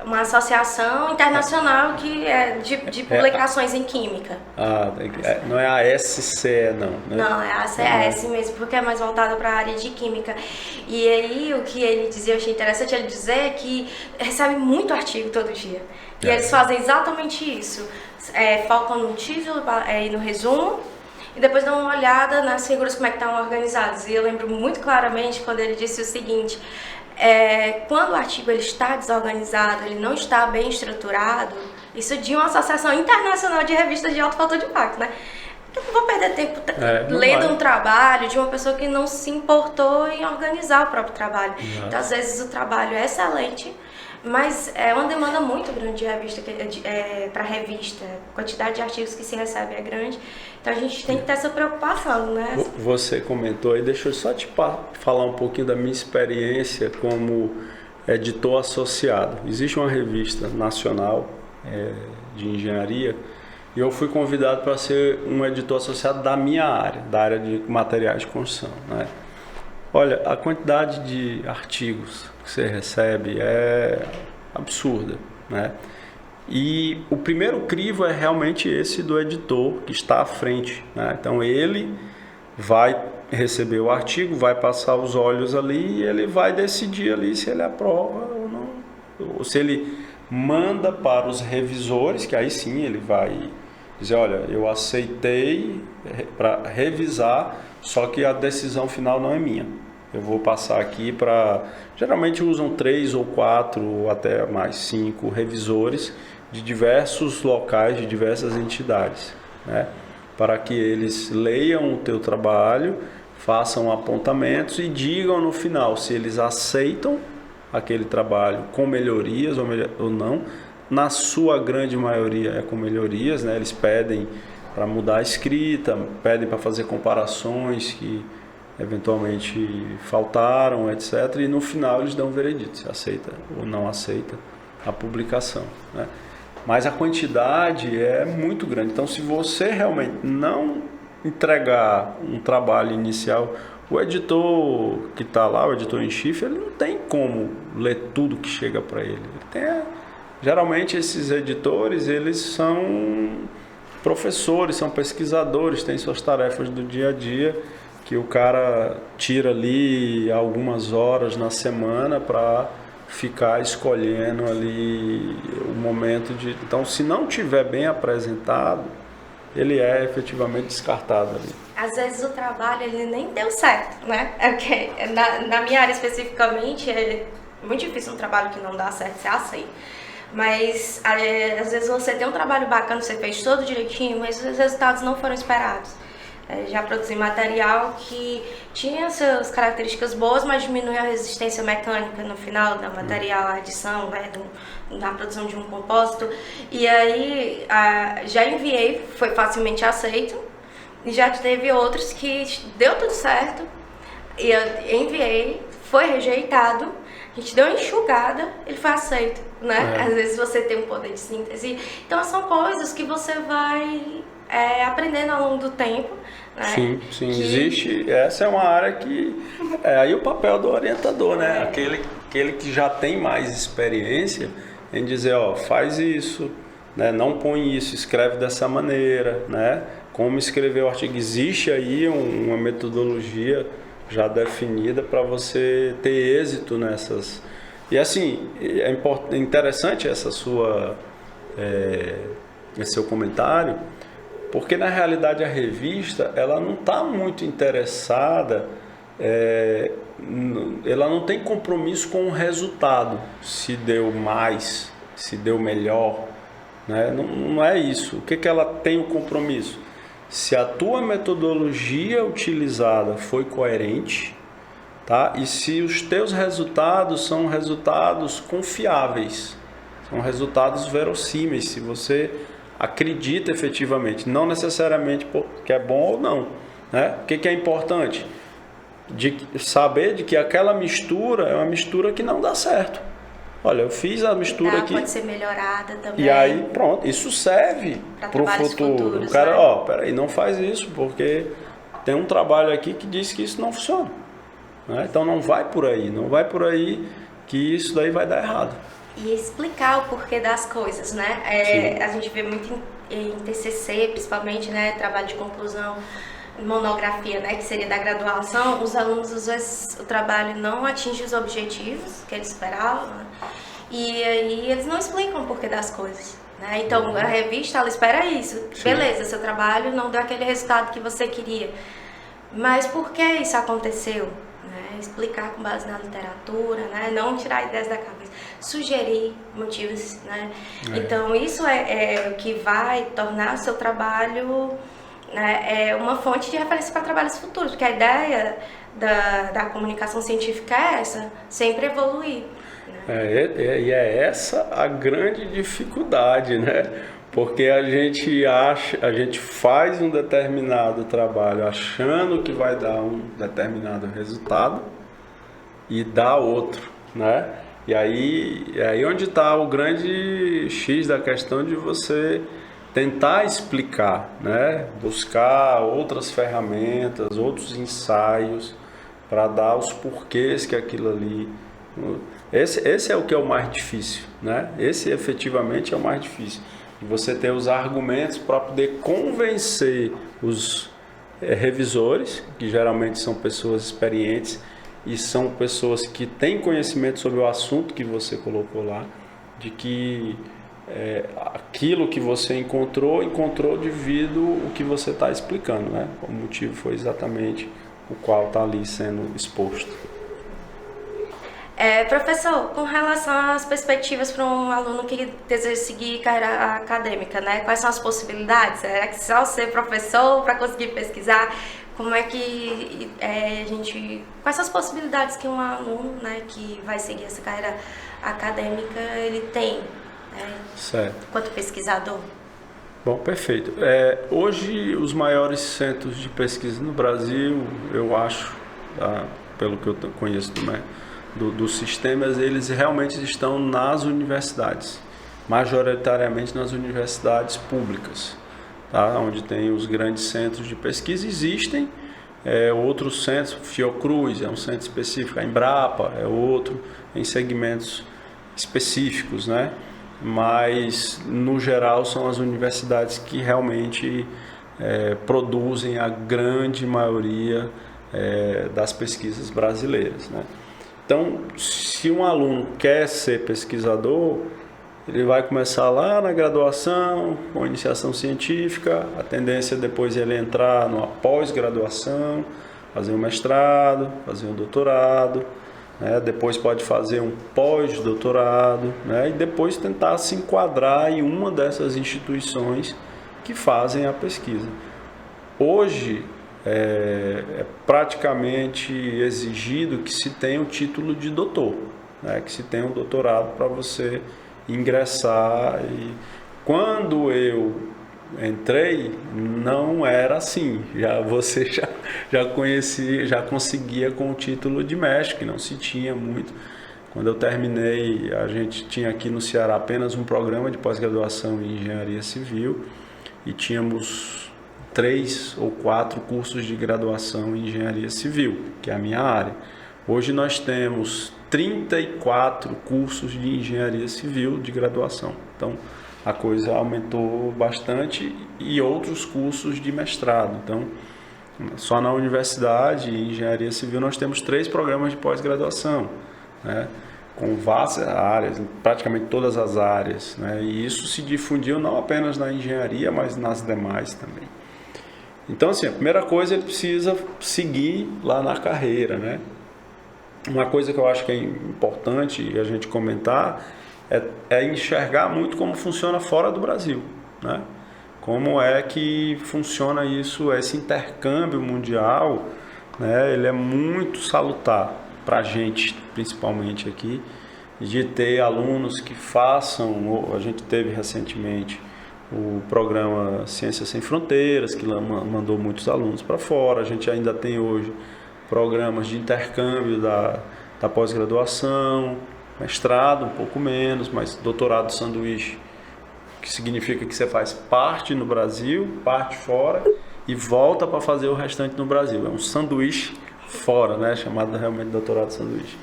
uma associação internacional que é de publicações em química. Não é a SCE, não, né? Não, é a ACS mesmo, porque é mais voltada para a área de química. E aí, o que ele dizia, eu achei interessante ele dizer que recebe muito artigo todo dia. E eles fazem exatamente isso. Focam no título e no resumo, e depois dão uma olhada nas figuras, como é que estão organizadas. E eu lembro muito claramente quando ele disse o seguinte... quando o artigo ele está desorganizado, ele não está bem estruturado, isso de uma associação internacional de revistas de alto fator de impacto, né? Eu não vou perder tempo lendo um trabalho de uma pessoa que não se importou em organizar o próprio trabalho. Então, às vezes, o trabalho é excelente, mas é uma demanda muito grande de revista, para revista. A quantidade de artigos que se recebe é grande. Então a gente tem que ter essa preocupação, né? Você comentou aí, deixa eu só te falar um pouquinho da minha experiência como editor associado. Existe uma revista nacional de engenharia e eu fui convidado para ser um editor associado da minha área, da área de materiais de construção, né? Olha, a quantidade de artigos que você recebe é absurda, né? E o primeiro crivo é realmente esse do editor que está à frente, né? Então ele vai receber o artigo, vai passar os olhos ali e ele vai decidir ali se ele aprova ou não, ou se ele manda para os revisores, que aí sim ele vai dizer, olha, eu aceitei para revisar, só que a decisão final não é minha. Eu vou passar aqui para... Geralmente usam 3 ou 4 ou até mais 5 revisores de diversos locais, de diversas entidades, né? Para que eles leiam o teu trabalho, façam apontamentos e digam no final se eles aceitam aquele trabalho com melhorias ou não. Na sua grande maioria é com melhorias, né? Eles pedem para mudar a escrita, pedem para fazer comparações que eventualmente faltaram, etc. E no final eles dão um veredito, se aceita ou não aceita a publicação, né? Mas a quantidade é muito grande. Então, se você realmente não entregar um trabalho inicial, o editor que está lá, o editor em chifre, ele não tem como ler tudo que chega para ele. Geralmente esses editores, eles são professores, são pesquisadores, têm suas tarefas do dia a dia, que o cara tira ali algumas horas na semana para ficar escolhendo ali o momento de... Então, se não tiver bem apresentado, ele é efetivamente descartado ali. Às vezes o trabalho ele nem deu certo, né? Okay. Na minha área especificamente, é muito difícil um trabalho que não dá certo, você aceita. Mas às vezes você tem um trabalho bacana, você fez todo direitinho, mas os resultados não foram esperados. Já produzi material que tinha suas características boas, mas diminuiu a resistência mecânica no final do material, a adição, né, da produção de um compósito. E aí já enviei, foi facilmente aceito, e já teve outros que deu tudo certo, e eu enviei, foi rejeitado, a gente deu uma enxugada, ele foi aceito, né? Às vezes você tem um poder de síntese. Então são coisas que você vai aprendendo ao longo do tempo. Né? Sim, existe. Essa é uma área que aí o papel do orientador, né? Aquele que já tem mais experiência em dizer, ó, faz isso, né? Não põe isso, escreve dessa maneira, né? Como escrever o artigo. Existe aí uma metodologia já definida para você ter êxito nessas. E assim, é interessante esse seu comentário, porque na realidade a revista ela não está muito interessada, ela não tem compromisso com o resultado, se deu mais, se deu melhor, né? Não é isso. O que ela tem o compromisso? Se a tua metodologia utilizada foi coerente, tá? E se os teus resultados são resultados confiáveis, são resultados verossímeis, se você acredita efetivamente, não necessariamente porque é bom ou não, né? O que é importante? De saber de que aquela mistura é uma mistura que não dá certo. Olha, eu fiz a mistura aqui. Pode ser melhorada também. E aí, pronto, isso serve para o futuro. Futuros, o cara, né? Peraí, não faz isso, porque tem um trabalho aqui que diz que isso não funciona. Né? Então não vai por aí que isso daí vai dar errado. E explicar o porquê das coisas, né? A gente vê muito em TCC, principalmente, né? Trabalho de conclusão, monografia, né? Que seria da graduação. Os alunos, às vezes, o trabalho não atinge os objetivos que eles esperavam, né? E aí eles não explicam o porquê das coisas, né? Então, a revista, ela espera isso. Sim. Beleza, seu trabalho não deu aquele resultado que você queria. Mas por que isso aconteceu? Né? Explicar com base na literatura, né? Não tirar ideias da cabeça. Sugerir motivos, né? Então, isso é o que vai tornar o seu trabalho, né, uma fonte de referência para trabalhos futuros. Porque a ideia da comunicação científica é essa, sempre evoluir. E é essa a grande dificuldade, né? Porque a gente faz um determinado trabalho achando que vai dar um determinado resultado e dá outro, né? E aí onde está o grande X da questão de você tentar explicar, né? Buscar outras ferramentas, outros ensaios para dar os porquês que aquilo ali... Esse é o que é o mais difícil, né? Esse efetivamente é o mais difícil. De você ter os argumentos para poder convencer os revisores, que geralmente são pessoas experientes e são pessoas que têm conhecimento sobre o assunto que você colocou lá, de que aquilo que você encontrou devido ao que você está explicando, né? O motivo foi exatamente o qual está ali sendo exposto. Professor, com relação às perspectivas para um aluno que deseja seguir carreira acadêmica, né? Quais são as possibilidades? É que só ser professor para conseguir pesquisar? Como é que quais são as possibilidades que um aluno, né, que vai seguir essa carreira acadêmica, ele tem, né, certo, enquanto pesquisador? Bom, perfeito. Hoje, os maiores centros de pesquisa no Brasil, eu acho, tá, pelo que eu conheço dos sistemas, eles realmente estão nas universidades, majoritariamente nas universidades públicas, tá? Onde tem os grandes centros de pesquisa. Existem outros centros, Fiocruz é um centro específico, a Embrapa é outro, em segmentos específicos, né? Mas no geral são as universidades que realmente produzem a grande maioria das pesquisas brasileiras, né? Então, se um aluno quer ser pesquisador, ele vai começar lá na graduação, com iniciação científica, a tendência é depois ele entrar numa pós-graduação, fazer um mestrado, fazer um doutorado, né? Depois pode fazer um pós-doutorado, né? E depois tentar se enquadrar em uma dessas instituições que fazem a pesquisa. Hoje é praticamente exigido que se tenha o título de doutor, né? Que se tenha um doutorado para você ingressar. E quando eu entrei, não era assim. Você já conseguia com o título de mestre, que não se tinha muito. Quando eu terminei, a gente tinha aqui no Ceará apenas um programa de pós-graduação em engenharia civil e tínhamos 3 ou 4 cursos de graduação em engenharia civil, que é a minha área. Hoje nós temos 34 cursos de engenharia civil de graduação. Então, a coisa aumentou bastante, e outros cursos de mestrado. Então, só na universidade em engenharia civil nós temos 3 programas de pós-graduação, né? Com várias áreas, praticamente todas as áreas, né? E isso se difundiu não apenas na engenharia, mas nas demais também. Então, assim, a primeira coisa, ele precisa seguir lá na carreira, né? Uma coisa que eu acho que é importante a gente comentar é enxergar muito como funciona fora do Brasil, né? Como é que funciona isso, esse intercâmbio mundial, né? Ele é muito salutar para a gente, principalmente aqui, de ter alunos que façam. A gente teve recentemente o programa Ciências Sem Fronteiras, que mandou muitos alunos para fora. A gente ainda tem hoje programas de intercâmbio da pós-graduação, mestrado um pouco menos, mas doutorado sanduíche, que significa que você faz parte no Brasil, parte fora e volta para fazer o restante no Brasil. É um sanduíche fora, né? Chamado realmente doutorado sanduíche.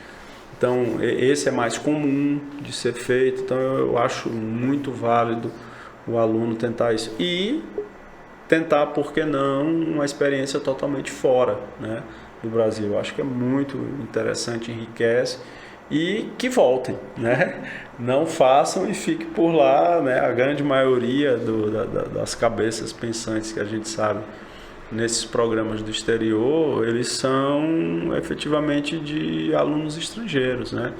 Então, esse é mais comum de ser feito. Então, eu acho muito válido o aluno tentar isso. E tentar, por que não, uma experiência totalmente fora, né, do Brasil. Eu acho que é muito interessante, enriquece. E que voltem, né? Não façam e fiquem por lá, né? A grande maioria das cabeças pensantes que a gente sabe nesses programas do exterior, eles são efetivamente de alunos estrangeiros, né?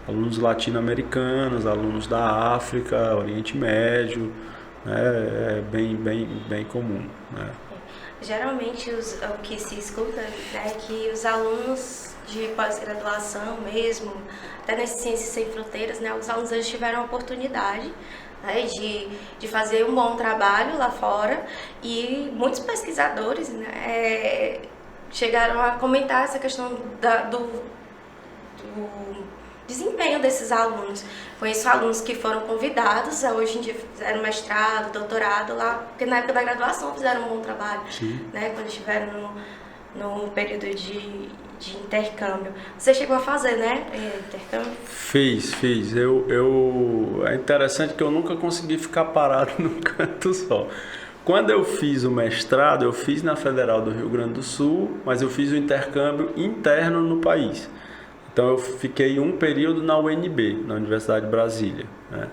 Alunos latino-americanos, alunos da África, Oriente Médio, né? É bem comum, né? Geralmente o que se escuta é que os alunos de pós-graduação mesmo, até nesse Ciências Sem Fronteiras, né, os alunos eles tiveram a oportunidade, né, de fazer um bom trabalho lá fora, e muitos pesquisadores, né, chegaram a comentar essa questão do desempenho desses alunos. Conheço alunos que foram convidados, hoje em dia fizeram mestrado, doutorado lá, porque na época da graduação fizeram um bom trabalho, né, quando estiveram no período de intercâmbio. Você chegou a fazer, né, intercâmbio? Fiz. É interessante que eu nunca consegui ficar parado num canto só. Quando eu fiz o mestrado, eu fiz na Federal do Rio Grande do Sul, mas eu fiz o intercâmbio interno no país. Então eu fiquei um período na UNB, na Universidade de Brasília, né?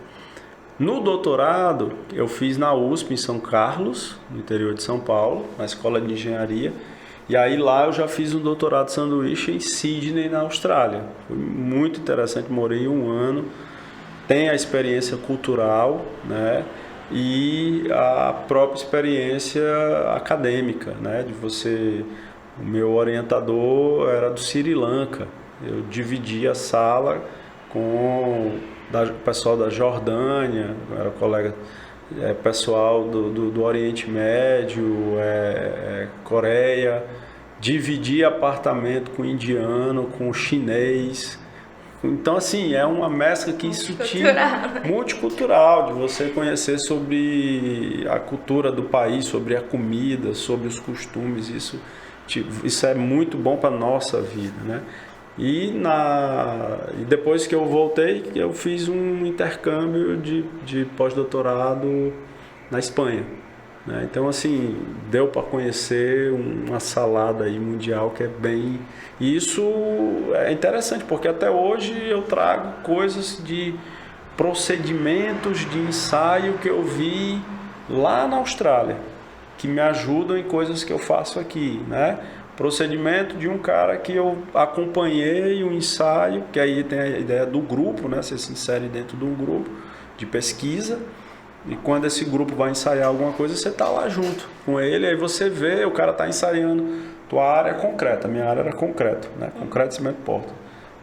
No doutorado, eu fiz na USP, em São Carlos, no interior de São Paulo, na Escola de Engenharia, E aí lá eu já fiz um doutorado de sanduíche em Sydney, na Austrália. Foi muito interessante, morei um ano, tem a experiência cultural, né? E a própria experiência acadêmica, né? De você, o meu orientador era do Sri Lanka. Eu dividi a sala com o pessoal da Jordânia, era colega, pessoal do Oriente Médio, Coreia, dividi apartamento com indiano, com chinês. Então, assim, é uma mescla que isso multicultural, de você conhecer sobre a cultura do país, sobre a comida, sobre os costumes. Isso é muito bom para a nossa vida, né? E depois que eu voltei, eu fiz um intercâmbio de pós-doutorado na Espanha, né? Então, assim, deu para conhecer uma salada aí mundial que é bem... E isso é interessante, porque até hoje eu trago coisas de procedimentos de ensaio que eu vi lá na Austrália, que me ajudam em coisas que eu faço aqui, né? Procedimento de um cara que eu acompanhei o ensaio, que aí tem a ideia do grupo, né? Você se insere dentro de um grupo de pesquisa, e quando esse grupo vai ensaiar alguma coisa, você está lá junto com ele, aí você vê, o cara está ensaiando, tua área é concreta, minha área era concreto, né? Concreto, cimento, porta.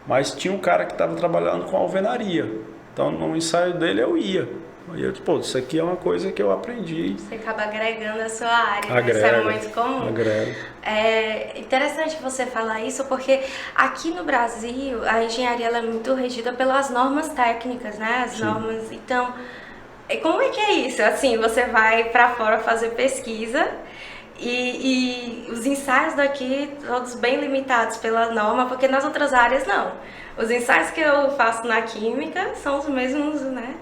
Mas tinha um cara que estava trabalhando com alvenaria, então no ensaio dele eu ia. E eu disse, pô, isso aqui é uma coisa que eu aprendi. Você acaba agregando a sua área, agrega, né? Isso é muito comum. Agrega. É interessante você falar isso, porque aqui no Brasil a engenharia ela é muito regida pelas normas técnicas, né? As normas. Então, como é que é isso? Assim, você vai para fora fazer pesquisa e os ensaios daqui todos bem limitados pela norma, porque nas outras áreas não. Os ensaios que eu faço na química são os mesmos, né?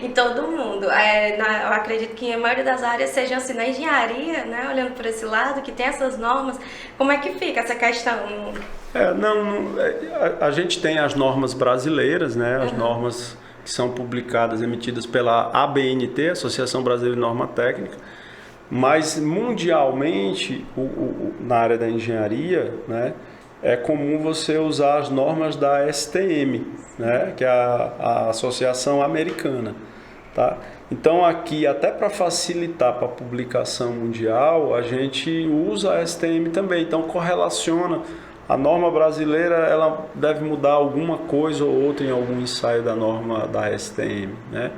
Em todo mundo. Eu acredito que a maioria das áreas seja assim, na engenharia, né? Olhando por esse lado, que tem essas normas, como é que fica essa questão? A gente tem as normas brasileiras, né? As normas que são publicadas, emitidas pela ABNT, Associação Brasileira de Norma Técnica, mas mundialmente, na área da engenharia, né? É comum você usar as normas da STM, né? Que é a Associação Americana. Tá? Então aqui, até para facilitar para a publicação mundial, a gente usa a STM também. Então correlaciona a norma brasileira, ela deve mudar alguma coisa ou outra em algum ensaio da norma da STM, né?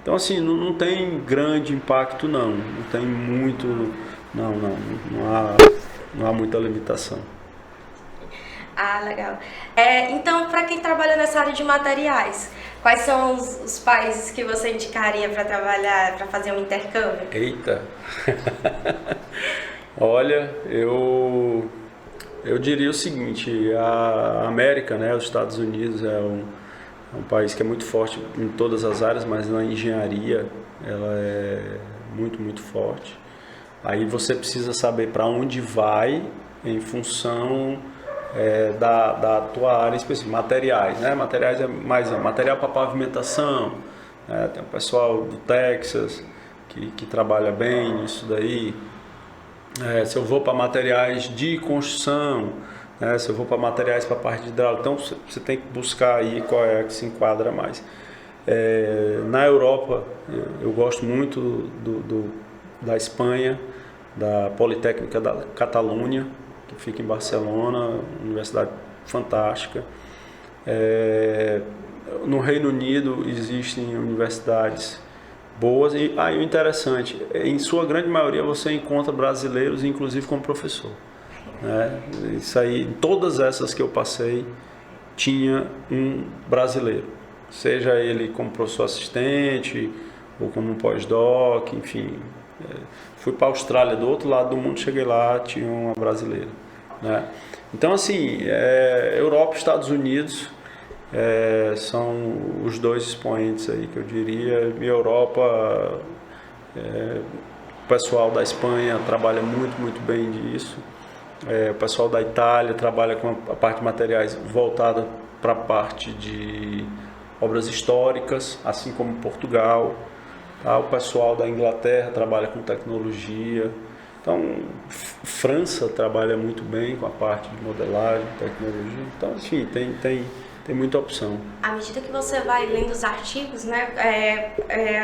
Então assim, não tem grande impacto não tem muito, não há muita limitação. Ah, legal. Então, para quem trabalha nessa área de materiais, quais são os países que você indicaria para trabalhar, para fazer um intercâmbio? Eita! Olha, eu diria o seguinte, a América, né, os Estados Unidos é um país que é muito forte em todas as áreas, mas na engenharia ela é muito, muito forte. Aí você precisa saber para onde vai em função da tua área específica, materiais, né? Materiais é mais material para pavimentação, né? Tem o pessoal do Texas que trabalha bem nisso daí. Se eu vou para materiais de construção, né? Se eu vou para materiais para a parte de hidráulica, então você tem que buscar aí qual é que se enquadra mais. Na Europa, eu gosto muito da Espanha, da Politécnica da Catalunha, que fica em Barcelona, universidade fantástica. No Reino Unido existem universidades boas e o interessante, em sua grande maioria você encontra brasileiros, inclusive como professor, né? Isso aí, em todas essas que eu passei, tinha um brasileiro, seja ele como professor assistente ou como um pós-doc, enfim. Fui para a Austrália, do outro lado do mundo, cheguei lá, tinha uma brasileira, né? Então, assim, Europa e Estados Unidos são os dois expoentes aí que eu diria. E Europa, o pessoal da Espanha trabalha muito, muito bem disso. O pessoal da Itália trabalha com a parte de materiais voltada para a parte de obras históricas, assim como Portugal. O pessoal da Inglaterra trabalha com tecnologia. Então, França trabalha muito bem com a parte de modelagem, tecnologia. Então, enfim, tem muita opção. À medida que você vai lendo os artigos, né,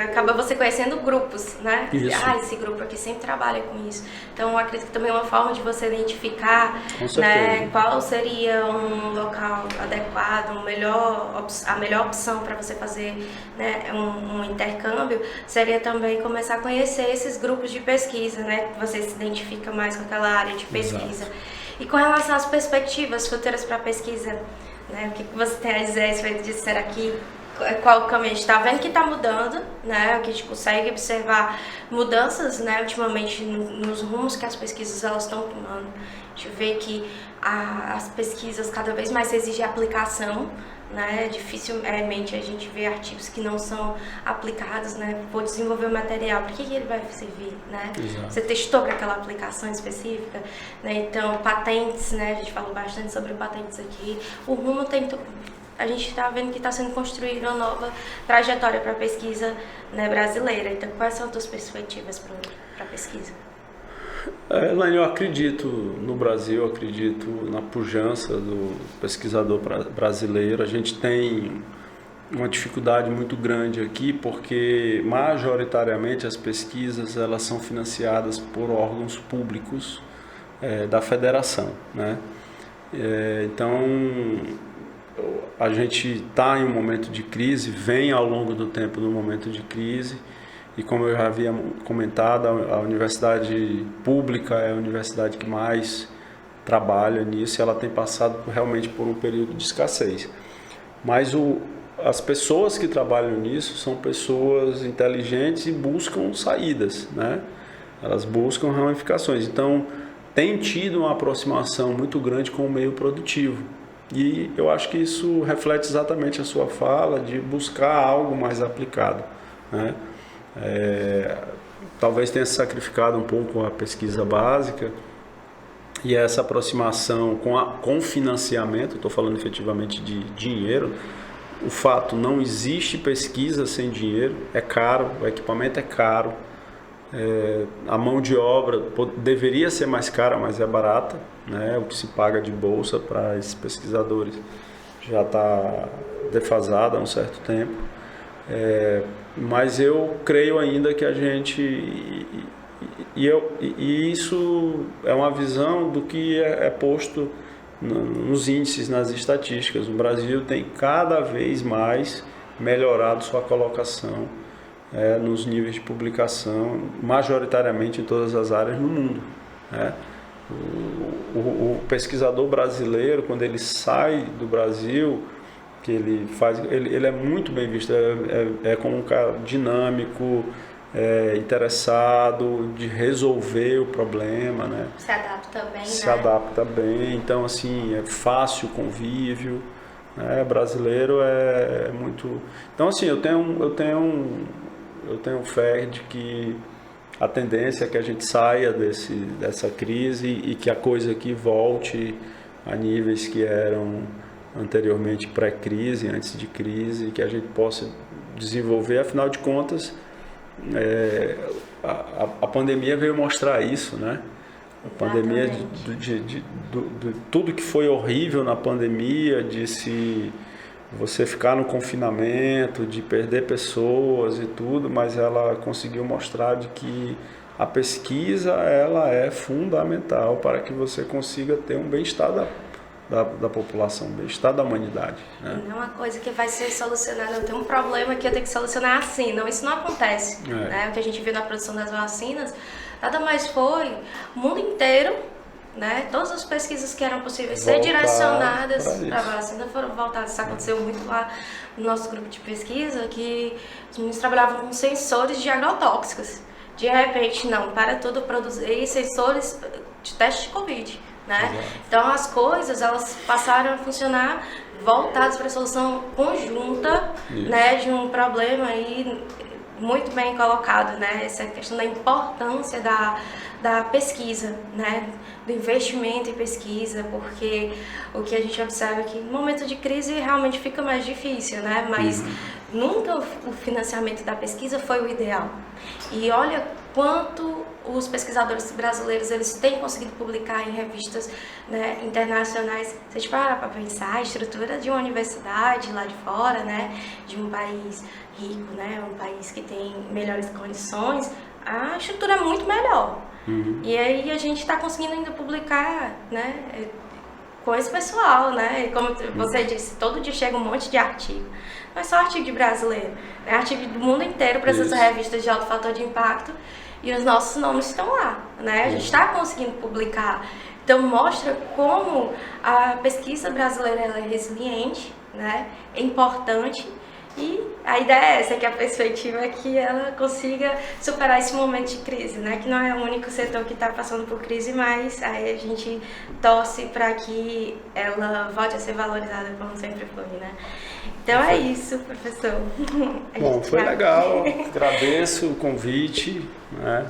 acaba você conhecendo grupos, né? Isso. Esse grupo aqui sempre trabalha com isso. Então, eu acredito que também é uma forma de você identificar, Com né, qual seria um local adequado, a melhor opção para você fazer, né, um intercâmbio, seria também começar a conhecer esses grupos de pesquisa, né? Que você se identifica mais com aquela área de pesquisa. Exato. E com relação às perspectivas futuras para a pesquisa, né? O que você tem a dizer a respeito disso? Será que qual o caminho? A gente está vendo que está mudando, né? Que a gente consegue observar mudanças, né? Ultimamente nos rumos que as pesquisas elas estão tomando. A gente vê que as pesquisas cada vez mais exigem aplicação, né? Dificilmente a gente vê artigos que não são aplicados, né? Vou desenvolver o material, para que ele vai servir, né? Exato. Você testou para aquela aplicação específica, né? Então, patentes, né? A gente falou bastante sobre patentes aqui. O rumo a gente está vendo que está sendo construída uma nova trajetória para a pesquisa, né, brasileira. Então, quais são as suas perspectivas para a pesquisa? Elaine, eu acredito no Brasil, eu acredito na pujança do pesquisador brasileiro. A gente tem uma dificuldade muito grande aqui porque majoritariamente as pesquisas elas são financiadas por órgãos públicos da federação, né? Então a gente está em um momento de crise, vem ao longo do tempo no momento de crise. E como eu já havia comentado, a universidade pública é a universidade que mais trabalha nisso e ela tem passado realmente por um período de escassez. Mas as pessoas que trabalham nisso são pessoas inteligentes e buscam saídas, né? Elas buscam ramificações. Então, tem tido uma aproximação muito grande com o meio produtivo. E eu acho que isso reflete exatamente a sua fala de buscar algo mais aplicado, né? Talvez tenha se sacrificado um pouco a pesquisa básica e essa aproximação com financiamento, estou falando efetivamente de dinheiro. O fato, não existe pesquisa sem dinheiro, é caro, o equipamento é caro, a mão de obra deveria ser mais cara, mas é barata, né? O que se paga de bolsa para esses pesquisadores já está defasado há um certo tempo. Mas eu creio ainda que a gente e isso é uma visão do que é posto nos índices, nas estatísticas. O Brasil tem cada vez mais melhorado sua colocação nos níveis de publicação, majoritariamente em todas as áreas no mundo, né? O pesquisador brasileiro, quando ele sai do Brasil, que ele é muito bem visto, como um cara dinâmico, interessado de resolver o problema, né? Se adapta bem, Se adapta bem, então assim, é fácil o convívio, né? Brasileiro é muito... Então assim, eu tenho fé de que a tendência é que a gente saia dessa crise e que a coisa aqui volte a níveis que eram anteriormente pré-crise, antes de crise, que a gente possa desenvolver. Afinal de contas, a pandemia veio mostrar isso, né? A pandemia, de tudo que foi horrível na pandemia, de você ficar no confinamento, de perder pessoas e tudo, mas ela conseguiu mostrar de que a pesquisa ela é fundamental para que você consiga ter um bem-estar da população, bem-estar da humanidade, né? Não é uma coisa que vai ser solucionada, eu tenho um problema que eu tenho que solucionar assim, não, isso não acontece, né? O que a gente viu na produção das vacinas, nada mais foi o mundo inteiro, né? Todas as pesquisas que eram possíveis ser direcionadas para a vacina foram voltadas. Isso aconteceu muito lá no nosso grupo de pesquisa, que os meninos trabalhavam com sensores de agrotóxicos. De repente, não, para tudo produzir sensores de teste de Covid, né? Exato. Então as coisas elas passaram a funcionar voltadas para a solução conjunta, né, de um problema aí muito bem colocado, né? Essa questão da importância da pesquisa, né? Do investimento em pesquisa, porque o que a gente observa é que no momento de crise realmente fica mais difícil, né? Mas nunca o financiamento da pesquisa foi o ideal. E olha quanto os pesquisadores brasileiros eles têm conseguido publicar em revistas, né, internacionais. Se a gente parar para pensar, a estrutura de uma universidade lá de fora, né, de um país rico, né, um país que tem melhores condições, a estrutura é muito melhor. E aí a gente está conseguindo ainda publicar, né, com esse pessoal, né? Como você disse, todo dia chega um monte de artigo. Não é só artigo de brasileiro, é artigo do mundo inteiro para essas revistas de alto fator de impacto e os nossos nomes estão lá, né? A gente está conseguindo publicar. Então mostra como a pesquisa brasileira ela é resiliente, né? É importante. E a ideia é essa, que a perspectiva é que ela consiga superar esse momento de crise, né? Que não é o único setor que está passando por crise, mas aí a gente torce para que ela volte a ser valorizada como sempre foi, né? Então é isso, professor. Bom, foi legal, agradeço o convite, né?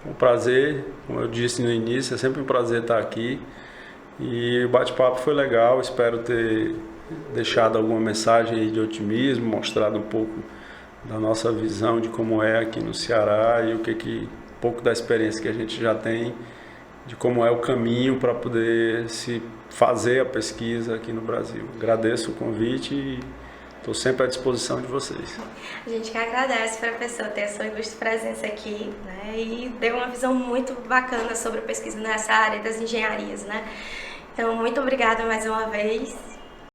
Um prazer, como eu disse no início, é sempre um prazer estar aqui. E o bate-papo foi legal, espero ter deixado alguma mensagem aí de otimismo, mostrado um pouco da nossa visão de como é aqui no Ceará e um pouco da experiência que a gente já tem de como é o caminho para poder se fazer a pesquisa aqui no Brasil. Agradeço o convite e estou sempre à disposição de vocês. A gente que agradece, professor, ter a sua ilustre presença aqui, né? E deu uma visão muito bacana sobre a pesquisa nessa área das engenharias, né? Então, muito obrigada mais uma vez.